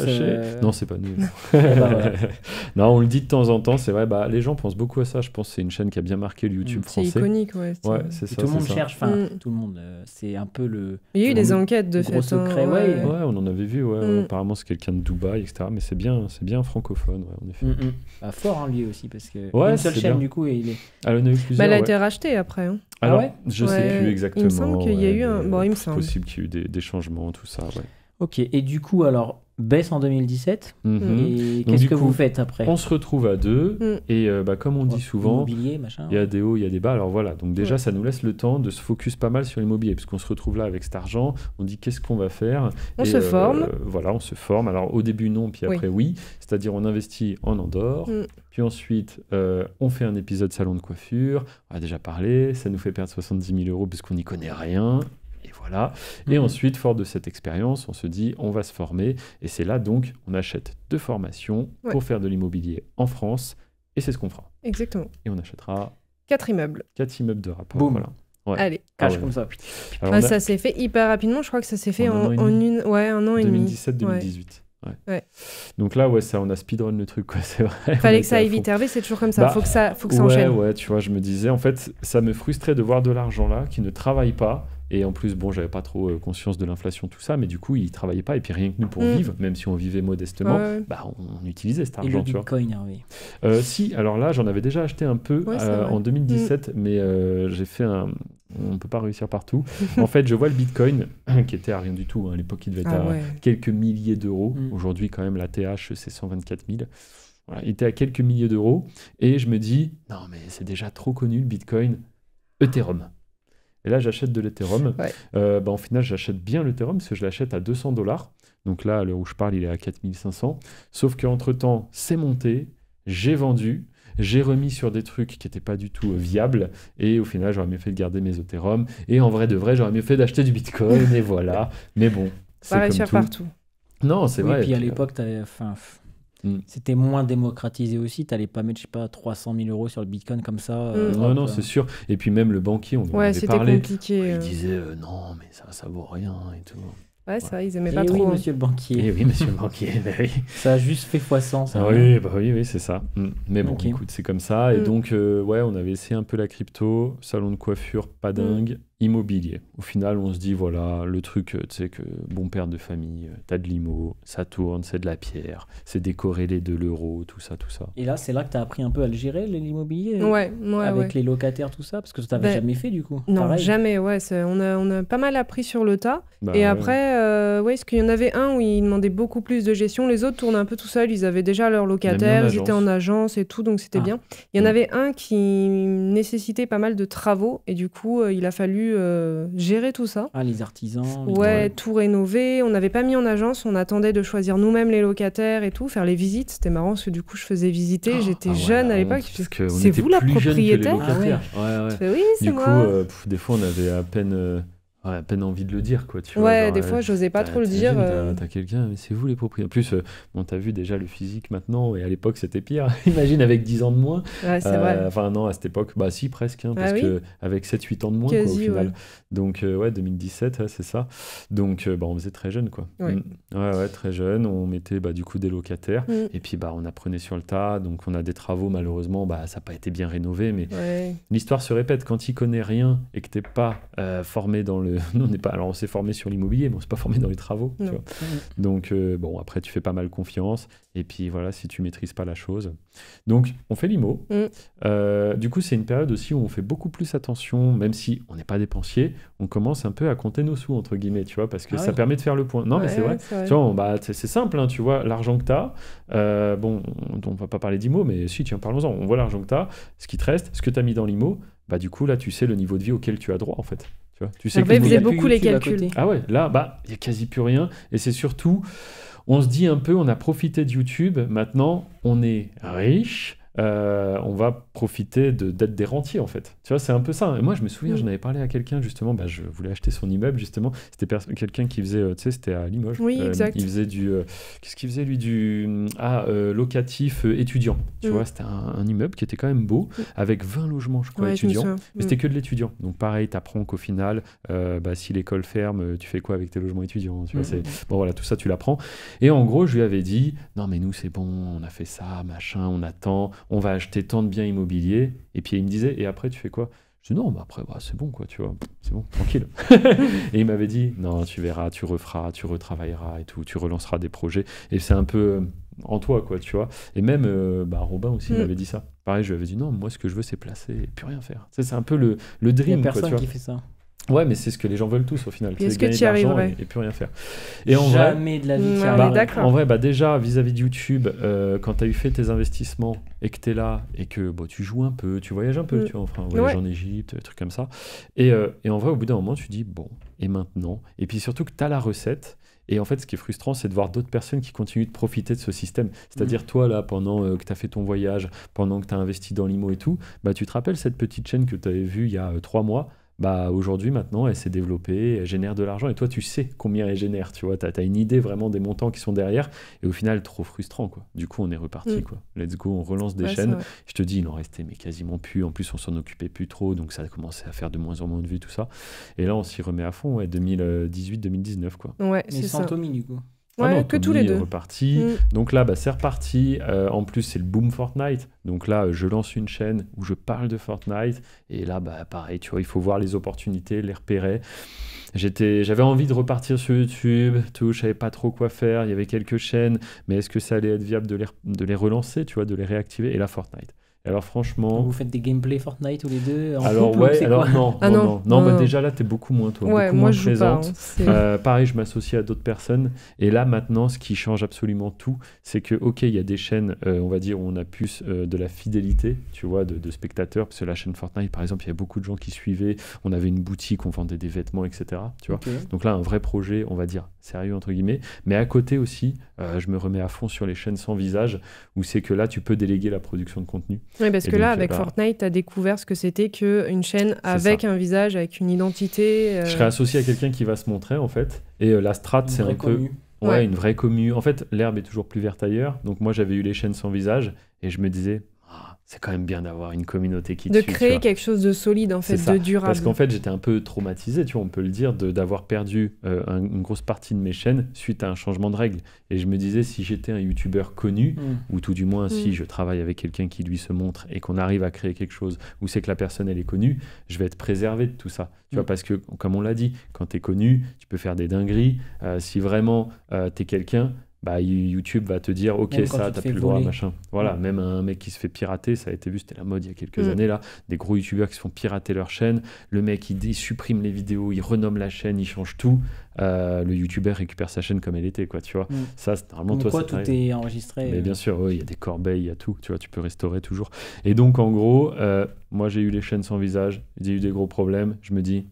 Non, c'est pas nous. Non, on le dit de temps en temps, c'est vrai. Bah, les gens pensent beaucoup à ça. Je pense que c'est une chaîne qui a bien marqué le YouTube français. C'est iconique, ouais. C'est ça. Tout le monde cherche. Enfin, tout le monde. C'est un peu le. Il y a eu des enquêtes de fait. Secret, ouais, on en avait vu. Ouais, apparemment, c'est quelqu'un de Dubaï, etc. Mais c'est bien francophone, ouais, en effet. Bah, fort lui aussi parce que une seule chaîne du coup et il est. Elle en a eu plusieurs. Elle a été rachetée après. Hein. Alors, je sais plus exactement. Il me semble qu'il y a eu un. Bon, il me semble. C'est possible qu'il y ait eu des changements, tout ça, ouais. Ok, et du coup, alors, baisse en 2017, et qu'est-ce que vous faites après? On se retrouve à deux, et comme on dit souvent, il y a des hauts, il y a des bas, alors voilà, donc déjà ça nous laisse le temps de se focus pas mal sur l'immobilier, puisqu'on se retrouve là avec cet argent, on dit qu'est-ce qu'on va faire? On se forme. Voilà, on se forme, alors au début non, puis après oui, c'est-à-dire on investit en Andorre, puis ensuite on fait un épisode salon de coiffure, on a déjà parlé, ça nous fait perdre 70 000 € puisqu'on n'y connaît rien. Et voilà. Et ensuite, fort de cette expérience, on se dit, on va se former. Et c'est là, donc, on achète 2 formations pour faire de l'immobilier en France. Et c'est ce qu'on fera. Exactement. Et on achètera 4 immeubles. 4 immeubles de rapport. Boum. Voilà. Ouais. Allez. Cash comme ça. Alors, ça s'est fait hyper rapidement. Je crois que ça s'est fait en un an et demi. 2017-2018. Ouais. Donc là, ça, on a speedrun le truc, quoi, c'est vrai. Fallait que ça aille vite, Hervé, c'est toujours comme ça. Faut que ça enchaîne. Ouais, tu vois, je me disais, en fait, ça me frustrait de voir de l'argent là qui ne travaille pas. Et en plus, bon, j'avais pas trop conscience de l'inflation, tout ça, mais du coup, ils travaillaient pas. Et puis rien que nous, pour vivre, même si on vivait modestement, on utilisait cet argent. Et le Bitcoin, Hervé. Si, alors là, j'en avais déjà acheté un peu en 2017, mais j'ai fait on ne peut pas réussir partout. En fait, je vois le Bitcoin, qui était à rien du tout. Hein. À l'époque, il devait être à quelques milliers d'euros. Aujourd'hui, quand même, la TH, c'est 124 000. Voilà, il était à quelques milliers d'euros. Et je me dis, non, mais c'est déjà trop connu, le Bitcoin. Ethereum. Et là, j'achète de l'Ethereum. En final, j'achète bien l'Ethereum parce que je l'achète à $200. Donc là, à l'heure où je parle, il est à 4500. Sauf qu'entre-temps, c'est monté, j'ai vendu, j'ai remis sur des trucs qui n'étaient pas du tout viables. Et au final, j'aurais mieux fait de garder mes Ethereum. Et en vrai de vrai, j'aurais mieux fait d'acheter du Bitcoin. Et voilà. Mais bon, c'est comme réussir tout. Partout. Non, c'est vrai. Et puis à l'époque, c'était moins démocratisé aussi. Tu n'allais pas mettre, 300 000 € sur le Bitcoin comme ça. Non, c'est sûr. Et puis même le banquier, on en avait parlé. Compliqué. Il disait non, mais ça vaut rien et tout. Ouais, ça, ils aimaient pas trop. Oui, monsieur le banquier. Et oui, monsieur le banquier. Oui. Ça a juste fait x100. Ça, oui, c'est ça. Mais bon, écoute, c'est comme ça. Et donc, on avait essayé un peu la crypto, salon de coiffure, pas dingue. Immobilier. Au final, on se dit, voilà, le truc, tu sais que bon père de famille, t'as de l'immo, ça tourne, c'est de la pierre, c'est décorrélé de l'euro, tout ça. Et là, c'est là que t'as appris un peu à le gérer, l'immobilier avec les locataires, tout ça, parce que tu n'avais jamais fait du coup. Non, pareil. Jamais, on a pas mal appris sur le tas. Et après, parce qu'il y en avait un où il demandait beaucoup plus de gestion, les autres tournaient un peu tout seuls, ils avaient déjà leurs locataires, ils étaient en agence et tout, donc c'était bien. Il y en avait un qui nécessitait pas mal de travaux, et du coup, il a fallu gérer tout ça. Les artisans. Tout rénover. On n'avait pas mis en agence, on attendait de choisir nous-mêmes les locataires et tout, faire les visites. C'était marrant parce que du coup, je faisais visiter. J'étais jeune à l'époque. C'est vous la propriétaire? Oui, c'est du moi. coup, des fois, on avait à peine Ouais, à peine envie de le dire, quoi. Tu ouais, vois, genre, des fois, j'osais pas trop le dire. T'as quelqu'un, mais c'est vous les propriétaires. En plus, bon, t'as vu déjà le physique maintenant, et à l'époque, c'était pire. Imagine avec 10 ans de moins. Ouais, c'est vrai. Enfin, non, à cette époque, bah si, presque, hein, parce que avec 7-8 ans de moins, quasi, quoi, au final. Ouais. Donc, ouais, 2017, c'est ça. Donc, bah, on faisait très jeune, quoi. Ouais. Ouais, très jeune. On mettait, bah, du coup, des locataires. Et puis, bah, on apprenait sur le tas. Donc, on a des travaux, malheureusement, bah, ça n'a pas été bien rénové. Mais l'histoire se répète. Quand tu connais rien et que t'es pas formé dans le... Nous, on n'est pas... Alors, on s'est formé sur l'immobilier, mais on s'est pas formé dans les travaux. Tu vois. Donc, bon, après, tu fais pas mal confiance. Et puis, voilà, si tu maîtrises pas la chose. Donc, on fait l'IMO. Du coup, c'est une période aussi où on fait beaucoup plus attention, même si on n'est pas dépensier, on commence un peu à compter nos sous, entre guillemets, tu vois, parce que ça permet de faire le point. Non, mais c'est vrai. Tu vois, bah, c'est simple, hein, tu vois, l'argent que tu as, bon, on va pas parler d'IMO, mais si, tiens, parlons-en. On voit l'argent que tu as, ce qui te reste, ce que tu as mis dans l'IMO, bah, du coup, là, tu sais le niveau de vie auquel tu as droit, en fait. Tu vois, tu sais que faisait beaucoup les calculs. Ah ouais, là, bah, il n'y a quasi plus rien. Et c'est surtout, on se dit un peu, on a profité de YouTube, maintenant, on est riche. On va profiter d'être des rentiers en fait. Tu vois, c'est un peu ça. Et moi, je me souviens, j'en avais parlé à quelqu'un justement. Bah, je voulais acheter son immeuble justement. C'était quelqu'un qui faisait, tu sais, c'était à Limoges. Oui, exact. Il faisait du, qu'est-ce qu'il faisait lui, du locatif étudiant. Tu vois, c'était un immeuble qui était quand même beau, avec 20 logements, je crois, étudiants. Mais c'était que de l'étudiant. Donc pareil, t'apprends qu'au final, bah, si l'école ferme, tu fais quoi avec tes logements étudiants? Tu vois, bon voilà, tout ça tu l'apprends. Et en gros, je lui avais dit, non mais nous c'est bon, on a fait ça, machin, on attend. On va acheter tant de biens immobiliers. Et puis il me disait, et après tu fais quoi? Je dis non, bah après bah, c'est bon quoi, tu vois, c'est bon, tranquille. Et il m'avait dit, non, tu verras, tu referas, tu retravailleras et tout, tu relanceras des projets. Et c'est un peu en toi quoi, tu vois. Et même bah, Robin aussi m'avait dit ça. Pareil, je lui avais dit non, moi ce que je veux c'est placer et plus rien faire. C'est un peu le dream. Il y a personne quoi, tu vois. qui fait ça. Ouais, mais c'est ce que les gens veulent tous au final. Est-ce que tu y arriverais et plus rien faire. Et en Jamais de la vie. En vrai, bah déjà, vis-à-vis de YouTube, quand tu as eu fait tes investissements et que tu es là et que bon, tu joues un peu, tu voyages un peu, tu vois, enfin, voyage en Égypte, des trucs comme ça. Et en vrai, au bout d'un moment, tu dis, bon, et maintenant? Et puis surtout que tu as la recette. Et en fait, ce qui est frustrant, c'est de voir d'autres personnes qui continuent de profiter de ce système. C'est-à-dire, toi, là, pendant que tu as fait ton voyage, pendant que tu as investi dans l'IMO et tout, bah, tu te rappelles cette petite chaîne que tu avais vue il y a 3 mois? Bah, aujourd'hui, maintenant, elle s'est développée, elle génère de l'argent. Et toi, tu sais combien elle génère. Tu vois, tu as une idée vraiment des montants qui sont derrière. Et au final, trop frustrant, quoi. Du coup, on est reparti, quoi. Let's go, on relance des chaînes. Je te dis, il en restait mais quasiment plus. En plus, on s'en occupait plus trop. Donc, ça a commencé à faire de moins en moins de vues, tout ça. Et là, on s'y remet à fond, 2018-2019, quoi. Ouais, mais sans Tommy, du coup. Ouais, non, que Tommy tous les deux. Est reparti. Donc là, bah, c'est reparti. En plus, c'est le boom Fortnite. Donc là, je lance une chaîne où je parle de Fortnite. Et là, bah, pareil, tu vois, il faut voir les opportunités, les repérer. J'avais envie de repartir sur YouTube, tout, je savais pas trop quoi faire. Il y avait quelques chaînes, mais est-ce que ça allait être viable de les relancer, tu vois, de les réactiver? Et là, Fortnite. Alors franchement... Vous faites des gameplays Fortnite tous les deux en alors couple, ouais, alors quoi non, bah, déjà là t'es beaucoup moins toi, ouais, beaucoup moi, moins je présente. Joue pas, pareil, je m'associe à d'autres personnes et là maintenant ce qui change absolument tout, c'est que ok il y a des chaînes, on va dire où on a plus de la fidélité, tu vois, de spectateurs, parce que la chaîne Fortnite par exemple, il y a beaucoup de gens qui suivaient, on avait une boutique, on vendait des vêtements, etc. Tu vois, donc là un vrai projet, on va dire sérieux entre guillemets, mais à côté aussi, je me remets à fond sur les chaînes sans visage, où c'est que là tu peux déléguer la production de contenu. Oui, parce que là avec Fortnite, tu as découvert ce que c'était qu'une chaîne avec un visage, avec une identité. Je serais associé à quelqu'un qui va se montrer, en fait. Et la strat, c'est un peu... Ouais, une vraie commu. En fait, l'herbe est toujours plus verte ailleurs. Donc moi, j'avais eu les chaînes sans visage. Et je me disais, c'est quand même bien d'avoir une communauté qui te suit. De créer quelque chose de solide, en fait, de durable. Parce qu'en fait, j'étais un peu traumatisé, tu vois, on peut le dire, d'avoir perdu une grosse partie de mes chaînes suite à un changement de règles. Et je me disais, si j'étais un youtubeur connu, ou tout du moins si je travaille avec quelqu'un qui lui se montre et qu'on arrive à créer quelque chose où c'est que la personne, elle est connue, je vais être préservé de tout ça. Tu vois, parce que, comme on l'a dit, quand tu es connu, tu peux faire des dingueries. Si vraiment tu es quelqu'un... bah, YouTube va te dire ok, ça t'as plus le droit, machin. Voilà, même un mec qui se fait pirater, ça a été vu, c'était la mode il y a quelques années là, des gros youtubeurs qui se font pirater leur chaîne, le mec il supprime les vidéos, il renomme la chaîne, il change tout, le youtubeur récupère sa chaîne comme elle était, quoi, tu vois. Ça c'est normalement donc toi tout est enregistré. Mais bien sûr, il y a des corbeilles, il y a tout, tu vois, tu peux restaurer toujours. Et donc en gros, moi j'ai eu les chaînes sans visage, j'ai eu des gros problèmes, je me dis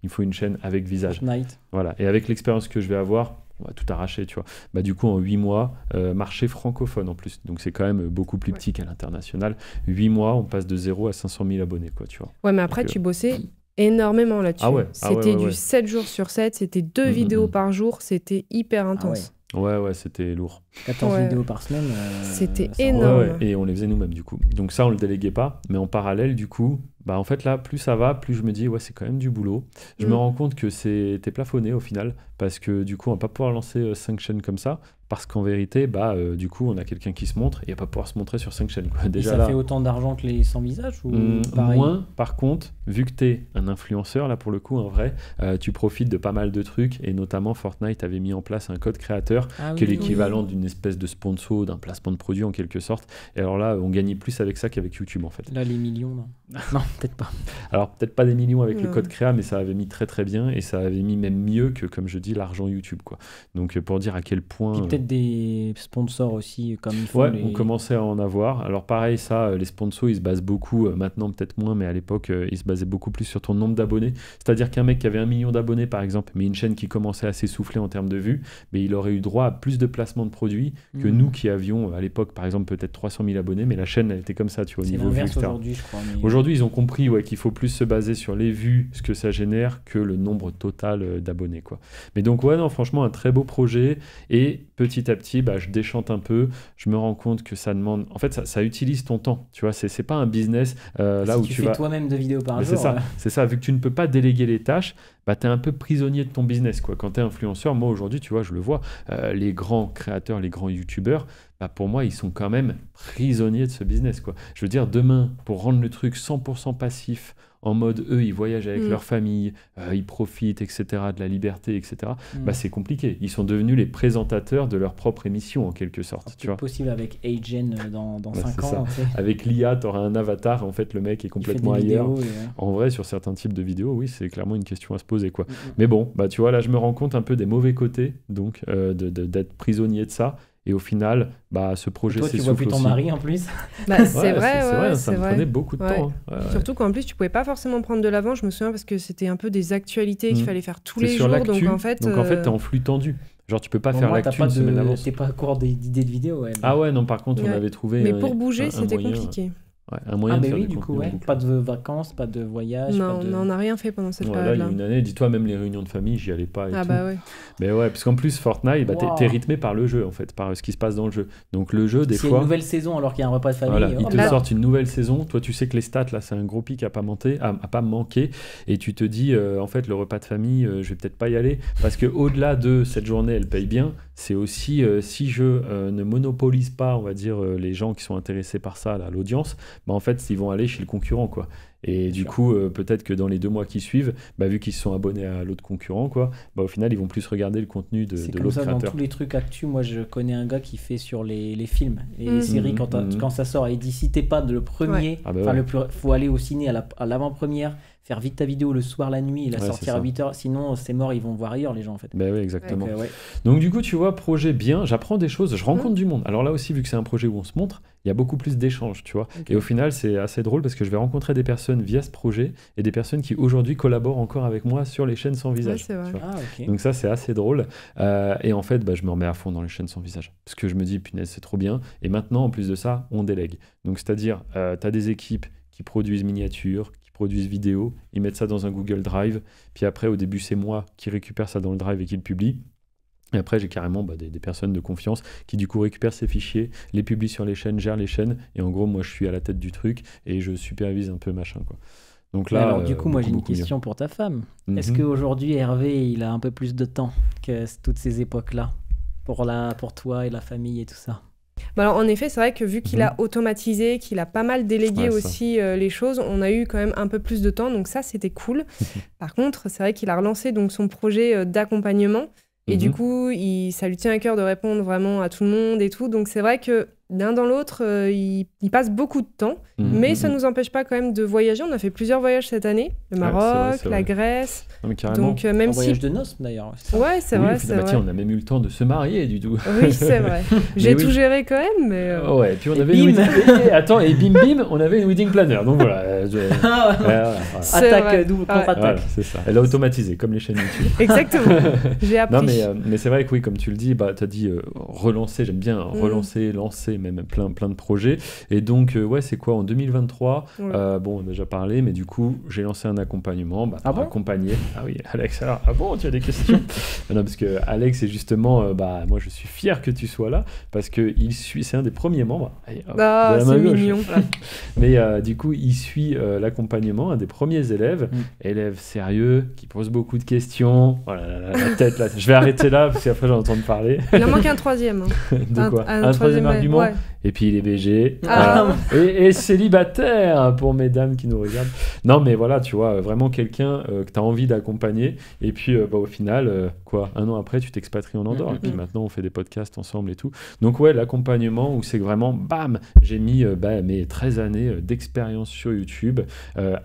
il faut une chaîne avec visage. Fortnite. Voilà, et avec l'expérience que je vais avoir, on va tout arracher, tu vois. Bah, du coup, en 8 mois, marché francophone en plus. Donc, c'est quand même beaucoup plus petit qu'à l'international. 8 mois, on passe de 0 à 500 000 abonnés, quoi, tu vois. Ouais, mais après, donc, tu bossais énormément là-dessus. C'était du 7 jours sur 7, c'était 2 vidéos par jour, c'était hyper intense. Ouais, c'était lourd. 14 vidéos par semaine. C'était énorme. Et on les faisait nous-mêmes, du coup. Donc ça, on le déléguait pas. Mais en parallèle, du coup, en fait, là, plus ça va, plus je me dis, c'est quand même du boulot. Je me rends compte que c'était plafonné au final. Parce que du coup, on va pas pouvoir lancer 5 chaînes comme ça. Parce qu'en vérité, du coup, on a quelqu'un qui se montre et il va pas pouvoir se montrer sur 5 chaînes. Quoi. Déjà, et ça fait autant d'argent que les sans visage ou moins, par contre, vu que tu es un influenceur, là pour le coup, en vrai, tu profites de pas mal de trucs. Et notamment, Fortnite avait mis en place un code créateur qui est l'équivalent d'une espèce de sponsor, d'un placement de produit en quelque sorte. Et alors là, on gagnait plus avec ça qu'avec YouTube en fait. Là, les millions, non. Non, peut-être pas. Alors, peut-être pas des millions avec le code créa, mais ça avait mis très très bien et ça avait mis même mieux que, comme je dis, l'argent YouTube, quoi. Donc, pour dire à quel point. Puis peut-être des sponsors aussi, comme il faut. Ouais, on commençait à en avoir. Alors, pareil, ça, les sponsors, ils se basent beaucoup, maintenant peut-être moins, mais à l'époque, ils se basaient beaucoup plus sur ton nombre d'abonnés. C'est-à-dire qu'un mec qui avait 1 million d'abonnés, par exemple, mais une chaîne qui commençait à s'essouffler en termes de vues, mais il aurait eu droit à plus de placements de produits que nous qui avions, à l'époque, par exemple, peut-être 300 000 abonnés, mais la chaîne, elle était comme ça, tu vois, au niveau vues, etc. Aujourd'hui, je crois. Mais... Aujourd'hui, ils ont compris qu'il faut plus se baser sur les vues, ce que ça génère, que le nombre total d'abonnés, quoi. Mais donc, non, franchement, un très beau projet. Et petit à petit, je déchante un peu. Je me rends compte que ça demande... En fait, ça utilise ton temps, tu vois. C'est pas un business là où tu fais toi-même 2 vidéos par jour. C'est ça. Vu que tu ne peux pas déléguer les tâches, tu es un peu prisonnier de ton business, quoi. Quand tu es influenceur, moi, aujourd'hui, tu vois, je le vois, les grands créateurs, les grands youtubeurs, pour moi, ils sont quand même prisonniers de ce business, quoi. Je veux dire, demain, pour rendre le truc 100% passif, en mode, eux, ils voyagent avec leur famille, ils profitent, etc., de la liberté, etc., c'est compliqué. Ils sont devenus les présentateurs de leur propre émission, en quelque sorte. C'est possible avec Agen dans 5 ans. Avec l'IA, tu auras un avatar, en fait, le mec est complètement ailleurs. En vrai, sur certains types de vidéos, oui, c'est clairement une question à se poser, quoi. Mais bon, tu vois, là, je me rends compte un peu des mauvais côtés, donc, d'être prisonnier de ça. Et au final, ce projet s'essouffle aussi. Toi, tu vois plus ton mari en plus. C'est vrai, ça me prenait beaucoup de temps. Surtout qu'en plus, tu pouvais pas forcément prendre de l'avant. Je me souviens parce que c'était un peu des actualités qu'il fallait faire tous les jours. Donc en fait, t'es en flux tendu. Genre, tu peux pas faire l'actu une semaine avant. T'es pas à court d'idées de vidéos. Ah ouais, non, par contre, on avait trouvé. Mais pour bouger, c'était compliqué. Un moyen de faire du coup, pas de vacances, pas de voyage. Non, on n'a rien fait pendant cette période-là. Là, il y a une année, dis-toi, même les réunions de famille, j'y allais pas. Ouais. Mais ouais, parce qu'en plus, Fortnite, t'es rythmé par le jeu, en fait, par ce qui se passe dans le jeu. Donc le jeu, des fois. C'est une nouvelle saison alors qu'il y a un repas de famille. Voilà, ils te sortent une nouvelle saison. Toi, tu sais que les stats, là, c'est un gros pic à pas manquer. Et tu te dis, en fait, le repas de famille, je vais peut-être pas y aller. Parce qu'au-delà de cette journée, elle paye bien. C'est aussi, si je ne monopolise pas, on va dire, les gens qui sont intéressés par ça, là, l'audience, en fait, ils vont aller chez le concurrent, quoi. Et du coup, peut-être que dans les 2 mois qui suivent, vu qu'ils se sont abonnés à l'autre concurrent, quoi, au final, ils vont plus regarder le contenu de l'autre créateur. C'est comme ça, dans tous les trucs actu, moi, je connais un gars qui fait sur les films et les séries, quand ça sort, et dit, si t'es pas le premier, faut aller au ciné à l'avant-première, faire vite ta vidéo le soir, la nuit, et la sortir à 8h, sinon c'est mort, ils vont voir ailleurs les gens en fait. Oui, exactement. Donc du coup, tu vois, projet bien, j'apprends des choses, je rencontre du monde. Alors là aussi, vu que c'est un projet où on se montre, il y a beaucoup plus d'échanges, tu vois. Et au final, c'est assez drôle parce que je vais rencontrer des personnes via ce projet et des personnes qui aujourd'hui collaborent encore avec moi sur les chaînes sans visage. C'est vrai. Donc ça, c'est assez drôle. Et en fait, je me remets à fond dans les chaînes sans visage parce que je me dis, punaise, c'est trop bien. Et maintenant, en plus de ça, on délègue. Donc c'est-à-dire, tu as des équipes qui produisent miniatures, produisent vidéo, ils mettent ça dans un Google Drive, puis après au début c'est moi qui récupère ça dans le Drive et qui le publie, et après j'ai carrément des personnes de confiance qui du coup récupèrent ces fichiers, les publient sur les chaînes, gèrent les chaînes, et en gros moi je suis à la tête du truc et je supervise un peu machin, quoi. Donc là, alors du coup moi j'ai une question pour ta femme. Est-ce qu'aujourd'hui Hervé il a un peu plus de temps que toutes ces époques-là pour toi et la famille et tout ça? Alors, en effet, c'est vrai que vu qu'il a automatisé, qu'il a pas mal délégué aussi les choses, on a eu quand même un peu plus de temps, donc ça, c'était cool. Par contre, c'est vrai qu'il a relancé donc, son projet d'accompagnement, et du coup, ça lui tient à cœur de répondre vraiment à tout le monde et tout, donc c'est vrai que l'un dans l'autre, il passe beaucoup de temps, mais ça ne nous empêche pas quand même de voyager. On a fait plusieurs voyages cette année, le Maroc, la Grèce. Donc, même voyage de noces d'ailleurs. Ouais, c'est vrai. Tiens, on a même eu le temps de se marier du tout. Oui, c'est vrai. J'ai tout géré quand même, mais... Ouais, et puis on avait une wedding... Attends, et bim, on avait une wedding planner. Donc voilà, Attaque, double contre-attaque. Voilà, c'est ça. Elle a automatisé, comme les chaînes YouTube. Exactement. J'ai appris. Non, mais c'est vrai que oui, comme tu le dis, tu as dit relancer, j'aime bien relancer, lancer, même plein de projets. Et donc, c'est quoi, en 2023, on a déjà parlé, mais du coup, j'ai lancé un accompagnement pour accompagner. Ah oui, Alex, alors, tu as des questions? Non, parce que Alex est justement, moi je suis fier que tu sois là, parce que c'est un des premiers membres. Allez, c'est mignon. Mais du coup, il suit l'accompagnement, un des premiers élèves, élève sérieux, qui pose beaucoup de questions. Voilà, la tête là. Je vais arrêter là, parce qu'après j'en entends parler. Il en manque un troisième. De quoi? Un troisième argument. Ouais. Et puis il est BG. Et célibataire, pour mesdames qui nous regardent. Non, mais voilà, tu vois, vraiment quelqu'un que tu as envie d'accompagner. Et puis au final, 1 an après, tu t'expatries en Andorre. Et puis maintenant, on fait des podcasts ensemble et tout. Donc l'accompagnement où c'est vraiment, bam, j'ai mis mes 13 années d'expérience sur YouTube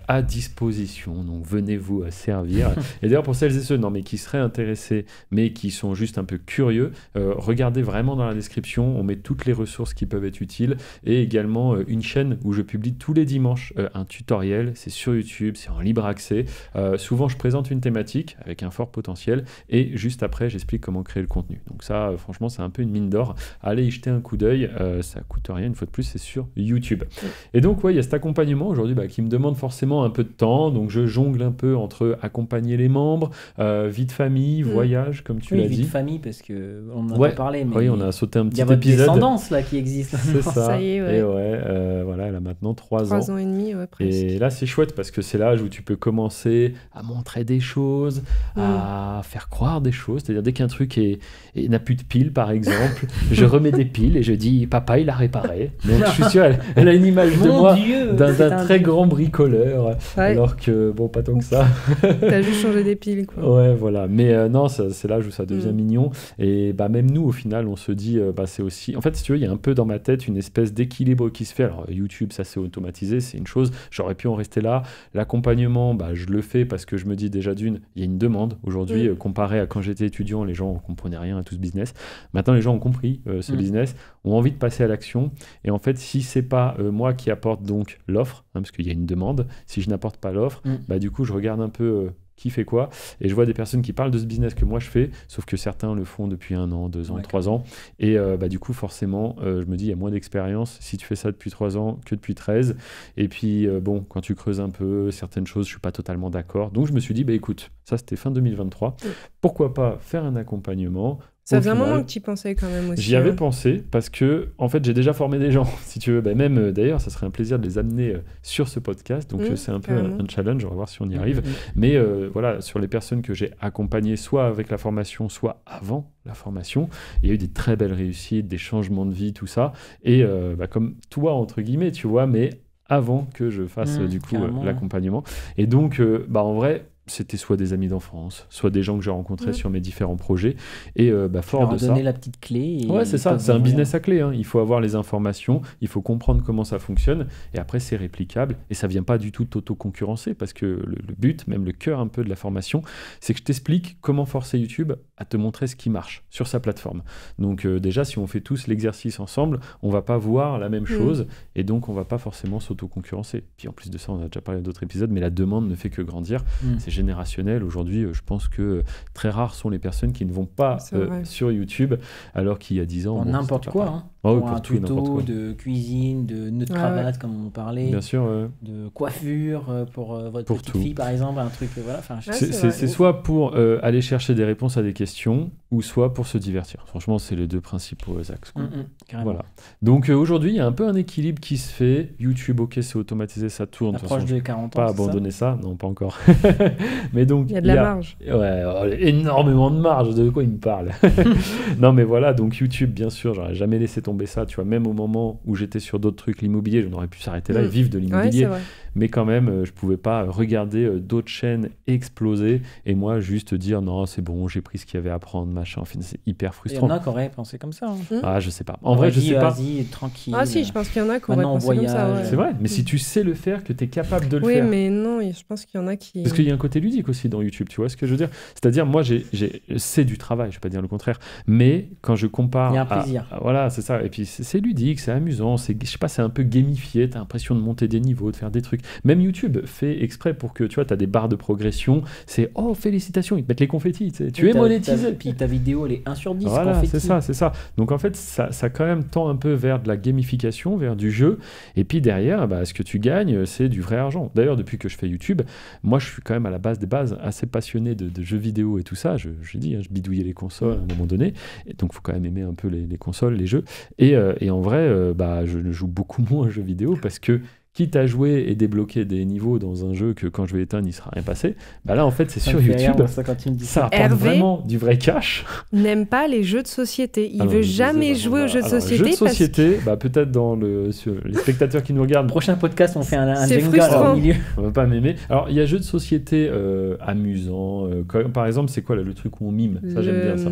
à disposition. Donc venez vous servir. Et d'ailleurs, pour celles et ceux qui seraient intéressés, mais qui sont juste un peu curieux, regardez vraiment dans la description. On met toutes les ressources qui peuvent être utiles et également une chaîne où je publie tous les dimanches un tutoriel. C'est sur YouTube, c'est en libre accès. Souvent, je présente une thématique avec un fort potentiel et juste après, j'explique comment créer le contenu. Donc ça, franchement, c'est un peu une mine d'or. Allez y jeter un coup d'œil. Ça coûte rien, une fois de plus, c'est sur YouTube. Et donc, il y a cet accompagnement aujourd'hui qui me demande forcément un peu de temps. Donc, je jongle un peu entre accompagner les membres, vie de famille, voyage, comme tu l'as dit. Vie de famille, parce qu'on en a pas parlé. Mais oui, on a sauté un petit épisode. Il y a votre descendance là qui existe. C'est ça. Ça y est, Et elle a maintenant 3 ans. 3 ans et demi, presque. Et là, c'est chouette parce que c'est l'âge où tu peux commencer à montrer des choses, à faire croire des choses. C'est-à-dire, dès qu'un truc n'a plus de piles, par exemple, je remets des piles et je dis, papa, il a réparé. Donc, je suis sûr, elle a une image de moi d'un très grand bricoleur. Alors que, pas tant que ça. T'as juste changé des piles, quoi. Ouais, voilà. Mais non, c'est l'âge où ça devient mignon. Et même nous, au final, on se dit, c'est aussi... En fait, si tu veux, il y a un peu dans ma tête une espèce d'équilibre qui se fait. Alors, YouTube, ça c'est automatisé, c'est une chose. J'aurais pu en rester là. L'accompagnement, je le fais parce que je me dis déjà il y a une demande. Aujourd'hui, comparé à quand j'étais étudiant, les gens ne comprenaient rien à tout ce business. Maintenant, les gens ont compris ce business, ont envie de passer à l'action. Et en fait, si c'est pas moi qui apporte donc l'offre, parce qu'il y a une demande, si je n'apporte pas l'offre, du coup, je regarde un peu... qui fait quoi, et je vois des personnes qui parlent de ce business que moi je fais, sauf que certains le font depuis 1 an, 2 ans, 3 ans, et du coup forcément je me dis il y a moins d'expérience si tu fais ça depuis 3 ans que depuis 13, et puis quand tu creuses un peu certaines choses, je suis pas totalement d'accord, donc je me suis dit écoute, ça c'était fin 2023, pourquoi pas faire un accompagnement. Ça faisait un moment que tu y pensais quand même aussi. J'y avais pensé parce que, en fait, j'ai déjà formé des gens, si tu veux. Même, d'ailleurs, ça serait un plaisir de les amener sur ce podcast. Donc, c'est un peu un challenge. On va voir si on y arrive. Mais voilà, sur les personnes que j'ai accompagnées, soit avec la formation, soit avant la formation, il y a eu des très belles réussites, des changements de vie, tout ça. Et comme toi, entre guillemets, tu vois, mais avant que je fasse, l'accompagnement. Et donc, en vrai... C'était soit des amis d'enfance, soit des gens que j'ai rencontrés sur mes différents projets. Et fort de ça... donner la petite clé. Ouais, c'est ça. C'est un business à clé. Il faut avoir les informations, il faut comprendre comment ça fonctionne. Et après, c'est réplicable. Et ça ne vient pas du tout t'auto-concurrencer parce que le but, même le cœur un peu de la formation, c'est que je t'explique comment forcer YouTube à te montrer ce qui marche sur sa plateforme. Donc déjà, si on fait tous l'exercice ensemble, on ne va pas voir la même chose. Et donc, on ne va pas forcément s'auto-concurrencer. Puis en plus de ça, on a déjà parlé d'autres épisodes, mais la demande ne fait que grandir. C'est générationnel. Aujourd'hui, je pense que très rares sont les personnes qui ne vont pas sur YouTube, alors qu'il y a 10 ans... Pour n'importe quoi. Pour un tout et n'importe quoi. De cuisine, de nœud de cravate, comme on parlait. Bien sûr. De coiffure pour votre petite fille, par exemple. Un truc, c'est soit pour aller chercher des réponses à des questions, ou soit pour se divertir. Franchement, c'est les 2 principaux axes. Voilà. Donc aujourd'hui, il y a un peu un équilibre qui se fait. YouTube, ok, c'est automatisé, ça tourne. Approche de 40 ans, pas abandonner ça. Non, pas encore. Mais donc, il y a de la marge. Énormément de marge. De quoi il me parle? Non, mais voilà, donc YouTube, bien sûr, j'aurais jamais laissé tomber ça. Tu vois, même au moment où j'étais sur d'autres trucs, l'immobilier, j'en aurais pu s'arrêter là et vivre de l'immobilier. Mais quand même, je pouvais pas regarder d'autres chaînes exploser et moi juste dire non, c'est bon, j'ai pris ce qu'il y avait à prendre, machin. Enfin, c'est hyper frustrant. Il y en a qui auraient pensé comme ça. Je sais pas. En vrai, je sais pas. Tranquille. Ah si, je pense qu'il y en a qui auraient pensé comme ça. C'est vrai, mais si tu sais le faire, que tu es capable de le Oui, faire. mais non, je pense qu'il y en a qui... Parce qu'il y a un côté ludique aussi dans YouTube, tu vois ce que je veux dire? C'est-à-dire, moi, c'est du travail, je vais pas dire le contraire, mais quand je compare... Il y a un plaisir. Voilà, c'est ça. Et puis, c'est ludique, c'est amusant, je sais pas, c'est un peu gamifié, tu as l'impression de monter des niveaux, de faire des trucs. trucs. Même YouTube fait exprès pour que, tu vois, tu as des barres de progression, c'est « Oh, félicitations !» Ils te mettent les confettis, tu es monétisé. Puis ta vidéo, elle est 1 sur 10 voilà, confettis. c'est ça. Donc en fait, ça quand même tend un peu vers de la gamification, vers du jeu, et puis derrière, ce que tu gagnes, c'est du vrai argent. D'ailleurs, depuis que je fais YouTube, moi, je suis quand même à la base des bases assez passionné de jeux vidéo et tout ça. Je dis, je bidouillais les consoles à un moment donné, et donc il faut quand même aimer un peu les consoles, les jeux. Et en vrai, je ne joue beaucoup moins aux jeux vidéo parce que quitte à jouer et débloquer des niveaux dans un jeu que quand je vais éteindre, il ne sera rien passé, là en fait c'est sur YouTube. Ça apporte vraiment du vrai cash. N'aime pas les jeux de société. Il veut jamais jouer aux jeux de société. Jeux de société, peut-être sur les spectateurs qui nous regardent. Prochain podcast, on fait un jingle au milieu. On va pas m'aimer. Alors il y a jeux de société amusants. Par exemple, c'est quoi le truc où on mime? Ça j'aime bien ça.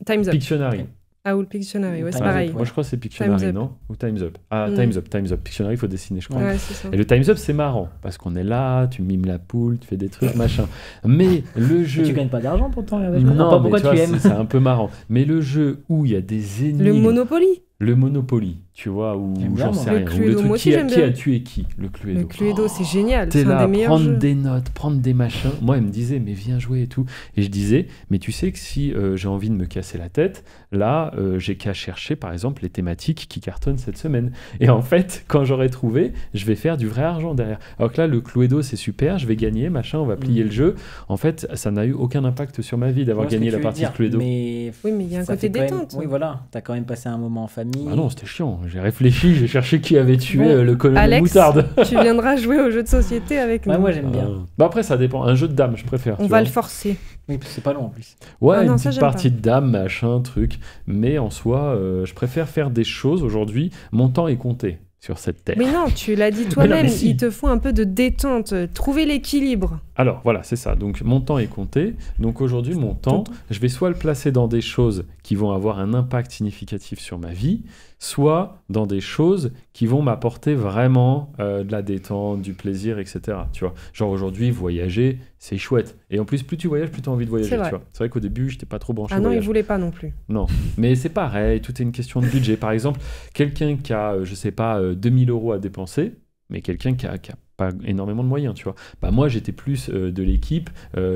Time's Up. Pictionary. Ah, ou le Pictionary, c'est pareil. Moi, je crois que c'est Pictionary, non? Ou Time's Up. Ah, Time's Up. Pictionary, il faut dessiner, je crois. Ouais, c'est ça. Et le Time's Up, c'est marrant, parce qu'on est là, tu mimes la poule, tu fais des trucs, machin. Mais le jeu... Mais tu gagnes pas d'argent pourtant, je comprends pas pourquoi tu aimes. C'est un peu marrant. Mais le jeu où il y a des énigmes... Le Monopoly. Le Monopoly, tu vois, ou j'en sais rien. Le Cluedo, moi aussi j'aime bien. Qui a tué qui? Le Cluedo. Le Cluedo, c'est génial. T'es c'est là un des meilleurs jeux. Prendre des notes, prendre des machins. Moi, elle me disait, mais viens jouer et tout. Et je disais, mais tu sais que si j'ai envie de me casser la tête, là, j'ai qu'à chercher, par exemple, les thématiques qui cartonnent cette semaine. Et en fait, quand j'aurai trouvé, je vais faire du vrai argent derrière. Alors que là, le Cluedo, c'est super, je vais gagner, machin, on va plier le jeu. En fait, ça n'a eu aucun impact sur ma vie d'avoir gagné la partie de Cluedo. Mais... Oui, mais il y a un côté détente. Oui, voilà. T'as quand même passé un moment en famille. Ah non, c'était chiant. J'ai réfléchi, j'ai cherché qui avait tué le colonel Moutarde. Tu viendras jouer aux jeux de société avec nous. Moi j'aime bien. Après ça dépend. Un jeu de dames, je préfère. On va le forcer. Oui, c'est pas long en plus. Ouais, une petite partie de dames, machin, truc. Mais en soi, je préfère faire des choses aujourd'hui. Mon temps est compté sur cette terre. Mais non, tu l'as dit toi-même, il te faut un peu de détente, trouver l'équilibre. Alors voilà, c'est ça. Donc mon temps est compté. Donc aujourd'hui, mon temps, je vais soit le placer dans des choses qui vont avoir un impact significatif sur ma vie, soit dans des choses qui vont m'apporter vraiment de la détente, du plaisir, etc. Tu vois, genre aujourd'hui, voyager, c'est chouette. Et en plus, plus tu voyages, plus tu as envie de voyager. C'est vrai qu'au début, je n'étais pas trop branché. Ah non, voyage. il voulait pas non plus. Non, mais c'est pareil, tout est une question de budget. Par exemple, quelqu'un qui a, je sais pas, 2000 € à dépenser, mais quelqu'un qui a pas énormément de moyens, tu vois. Moi, j'étais plus de l'équipe,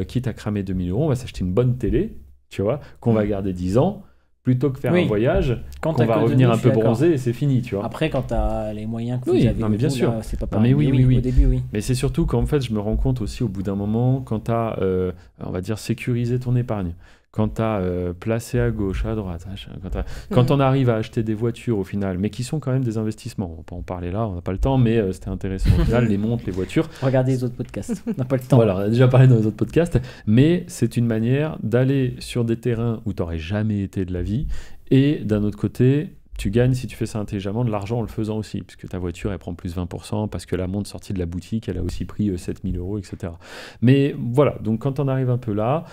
quitte à cramer 2000 €, on va s'acheter une bonne télé, tu vois, qu'on va garder 10 ans, plutôt que faire un voyage, qu'on va revenir un peu bronzé et c'est fini, tu vois. Après, quand tu as les moyens que vous avez, mais bien sûr. C'est pas pareil. Mais oui, au début, oui. Mais c'est surtout qu'en fait, je me rends compte aussi au bout d'un moment, quand tu as, on va dire, sécurisé ton épargne, quand tu as placé à gauche, à droite, quand on arrive à acheter des voitures au final, mais qui sont quand même des investissements, on va pas en parler là, on n'a pas le temps, mais c'était intéressant au final, les montres, les voitures. Regardez les autres podcasts, on n'a pas le temps. Voilà, on a déjà parlé dans les autres podcasts, mais c'est une manière d'aller sur des terrains où tu n'aurais jamais été de la vie, et d'un autre côté, tu gagnes, si tu fais ça intelligemment, de l'argent en le faisant aussi, puisque ta voiture, elle prend plus 20%, parce que la montre sortie de la boutique, elle a aussi pris 7000 €, etc. Mais voilà, donc quand on arrive un peu là,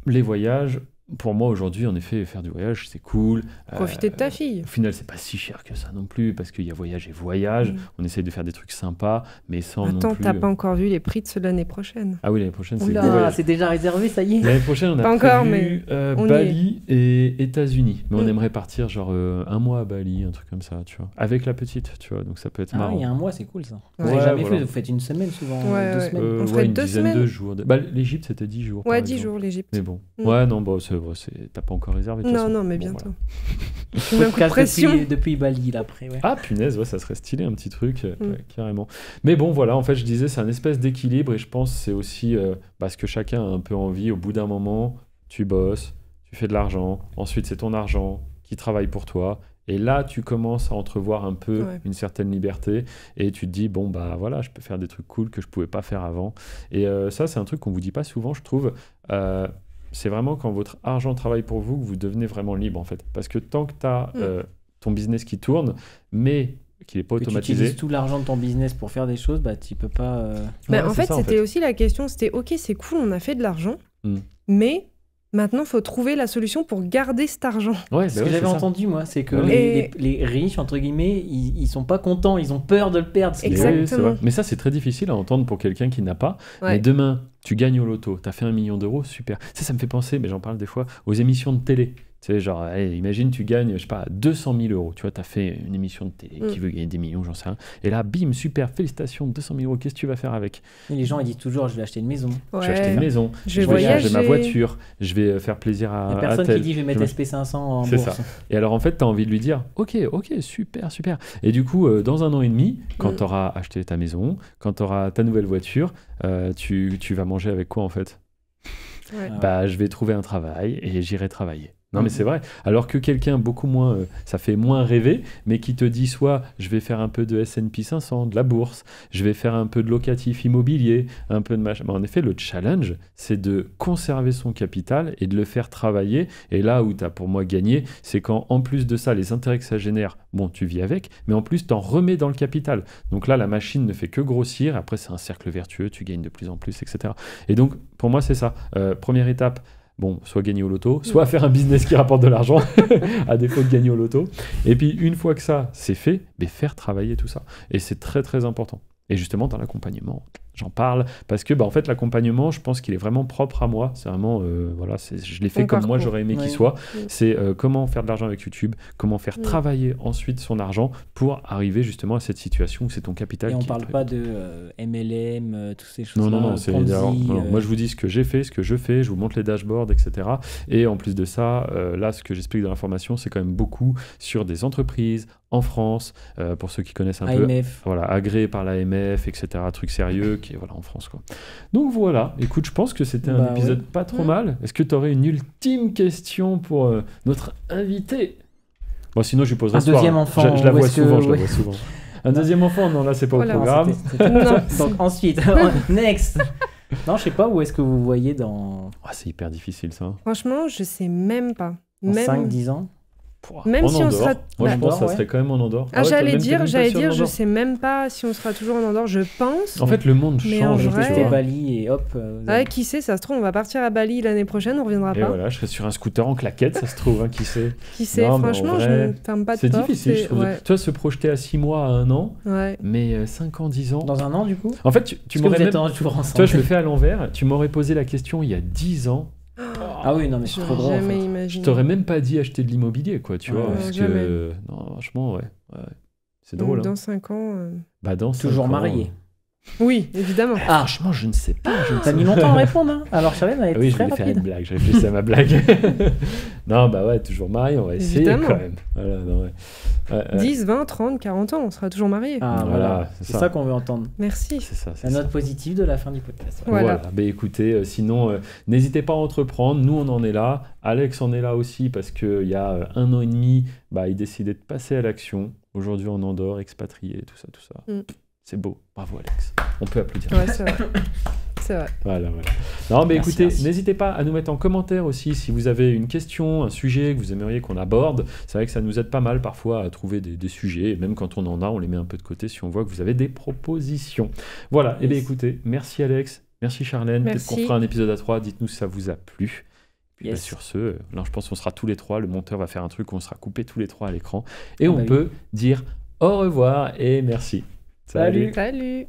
les voyages, pour moi aujourd'hui, en effet, faire du voyage, c'est cool. Profiter de ta fille. Au final, c'est pas si cher que ça non plus, parce qu'il y a voyage et voyage. On essaye de faire des trucs sympas, mais sans non plus... Attends, t'as pas encore vu les prix de l'année prochaine. Ah oui, l'année prochaine, c'est c'est déjà réservé, ça y est. L'année prochaine, on a prévu Bali et États-Unis. Mais on aimerait partir genre un mois à Bali, un truc comme ça, tu vois. Avec la petite, tu vois, donc ça peut être marrant. Ah, il y a un mois, c'est cool ça. Vous n'avez jamais fait, vous faites une semaine souvent, 2 semaines. On ferait 2 dizaine semaines. de jours. L'Égypte, c'était 10 jours. Ouais, 10 jours, l'Égypte. Mais bon. Ouais, non, t'as pas encore réservé. Non, mais bientôt. Depuis Bali, là, après. Ouais. Ah, punaise, ça serait stylé, un petit truc, carrément. Mais bon, voilà, en fait, je disais, c'est un espèce d'équilibre, et je pense que c'est aussi parce que chacun a un peu envie. Au bout d'un moment, tu bosses, tu fais de l'argent, ensuite, c'est ton argent qui travaille pour toi. Et là, tu commences à entrevoir un peu une certaine liberté, et tu te dis, bon, bah voilà, je peux faire des trucs cool que je pouvais pas faire avant. Et ça, c'est un truc qu'on vous dit pas souvent, je trouve. C'est vraiment quand votre argent travaille pour vous que vous devenez vraiment libre, en fait. Parce que tant que tu as ton business qui tourne, mais qui n'est pas automatisé... Tu utilises tout l'argent de ton business pour faire des choses, bah tu peux pas... en fait, c'était aussi la question, c'était ok, c'est cool, on a fait de l'argent, mais... Maintenant, il faut trouver la solution pour garder cet argent. Ce que j'avais entendu, moi, c'est que les riches, entre guillemets, ils sont pas contents, ils ont peur de le perdre. Exactement. Mais ça, c'est très difficile à entendre pour quelqu'un qui n'a pas. Mais demain, tu gagnes au loto, tu as fait 1 million d'euros, super. Ça me fait penser, mais j'en parle des fois, aux émissions de télé. Tu sais, genre, allez, imagine, tu gagnes, je sais pas, 200 000 euros. Tu vois, tu as fait une émission de télé qui veut gagner des millions, j'en sais rien. Et là, bim, super, félicitations, 200 000 euros, qu'est-ce que tu vas faire avec? Et les gens, ils disent toujours, je vais acheter une maison. Ouais. Je vais acheter une maison, je vais voyager, j'ai ma voiture, je vais faire plaisir à. Il n'y a personne qui dit, je vais mettre SP500 en bourse. C'est ça. Et alors, en fait, tu as envie de lui dire, ok, super, super. Et du coup, dans 1 an et demi, quand tu auras acheté ta maison, quand tu auras ta nouvelle voiture, tu vas manger avec quoi, en fait? Bah, je vais trouver un travail et j'irai travailler. Non, mais c'est vrai. Alors que quelqu'un beaucoup moins, ça fait moins rêver, mais qui te dit soit je vais faire un peu de S&P 500, de la bourse, je vais faire un peu de locatif immobilier, un peu de machin. En effet, le challenge, c'est de conserver son capital et de le faire travailler. Et là où tu as pour moi gagné, c'est quand en plus de ça, les intérêts que ça génère, bon, tu vis avec, mais en plus, tu en remets dans le capital. Donc là, la machine ne fait que grossir. Après, c'est un cercle vertueux, tu gagnes de plus en plus, etc. Et donc, pour moi, c'est ça. Première étape. Bon, soit gagner au loto, soit faire un business qui rapporte de l'argent, à défaut de gagner au loto. Et puis, une fois que ça, c'est fait, faire travailler tout ça. Et c'est très, très important. Et justement, dans l'accompagnement, j'en parle parce que en fait, l'accompagnement, je pense qu'il est vraiment propre à moi. C'est vraiment, voilà, je l'ai fait comme moi, j'aurais aimé qu'il soit. C'est comment faire de l'argent avec YouTube, comment faire travailler ensuite son argent pour arriver justement à cette situation où c'est ton capital. Et on ne parle pas de MLM, toutes ces choses-là. Non, moi, je vous dis ce que j'ai fait, ce que je fais, je vous montre les dashboards, etc. Et en plus de ça, là, ce que j'explique dans l'information, c'est quand même beaucoup sur des entreprises en France, pour ceux qui connaissent un AMF. peu, voilà, agréés par l'AMF, etc. Truc sérieux qui est en France, quoi. Donc voilà, écoute, je pense que c'était un épisode pas trop mal. Est-ce que tu aurais une ultime question pour notre invité? Bon, sinon je lui poserai un deuxième enfant. Je la vois souvent, je la vois souvent. Un deuxième enfant, non, là c'est pas au programme. Donc ensuite, next. Non, je sais pas, où est-ce que vous voyez dans... c'est hyper difficile ça. Franchement, je sais même pas. Dans 5-10 ans. Même si on sera... Moi, je pense que ça serait quand même en Andorre. J'allais dire, je sais même pas si on sera toujours en Andorre, je pense. En fait, le monde change. Tester Bali et hop. Qui sait, ça se trouve, on va partir à Bali l'année prochaine, on reviendra pas. Et voilà, je serai sur un scooter en claquette, ça se trouve, qui sait. Qui sait, franchement, je ne ferme pas de porte. C'est difficile, je trouve. Tu vois, se projeter à 6 mois, à 1 an, mais 5 ans, 10 ans. Dans 1 an, du coup. En fait, tu m'aurais même... toujours ensemble. Tu vois, je le fais à l'envers. Tu m'aurais posé la question il y a 10 10 ans. Oui, non, mais c'est trop drôle. Je t'aurais même pas dit acheter de l'immobilier, quoi, tu vois. Parce que, non, franchement, c'est drôle. Dans 5 ans. Dans toujours 5 marié. Oui, évidemment. Franchement, je ne sais pas. T'as mis longtemps à répondre, hein. Alors, Charlène a été très rapide. Faire une blague, je réfléchissais à ma blague. Non, toujours marié, on va essayer quand même. Voilà, 10, 20, 30, 40 ans, on sera toujours mariés. Voilà, c'est ça qu'on veut entendre. Merci. C'est ça. La note positive de la fin du podcast. Voilà. Écoutez, sinon, n'hésitez pas à entreprendre. Nous, on en est là. Alex en est là aussi parce qu'il y a 1 an et demi, il décidait de passer à l'action. Aujourd'hui, en Andorre, expatrié, tout ça. C'est beau. Bravo, Alex. On peut applaudir. Ouais, c'est vrai. C'est vrai. Voilà. Non, mais écoutez, n'hésitez pas à nous mettre en commentaire aussi si vous avez une question, un sujet que vous aimeriez qu'on aborde. C'est vrai que ça nous aide pas mal parfois à trouver des sujets. Et même quand on en a, on les met un peu de côté si on voit que vous avez des propositions. Voilà. Et bien écoutez, merci Alex, merci Charlène. Peut-être qu'on fera un épisode à 3. Dites-nous si ça vous a plu. Puis sur ce, là, je pense qu'on sera tous les 3. Le monteur va faire un truc où on sera coupés tous les 3 à l'écran. Et on peut dire au revoir et merci. Salut. Salut.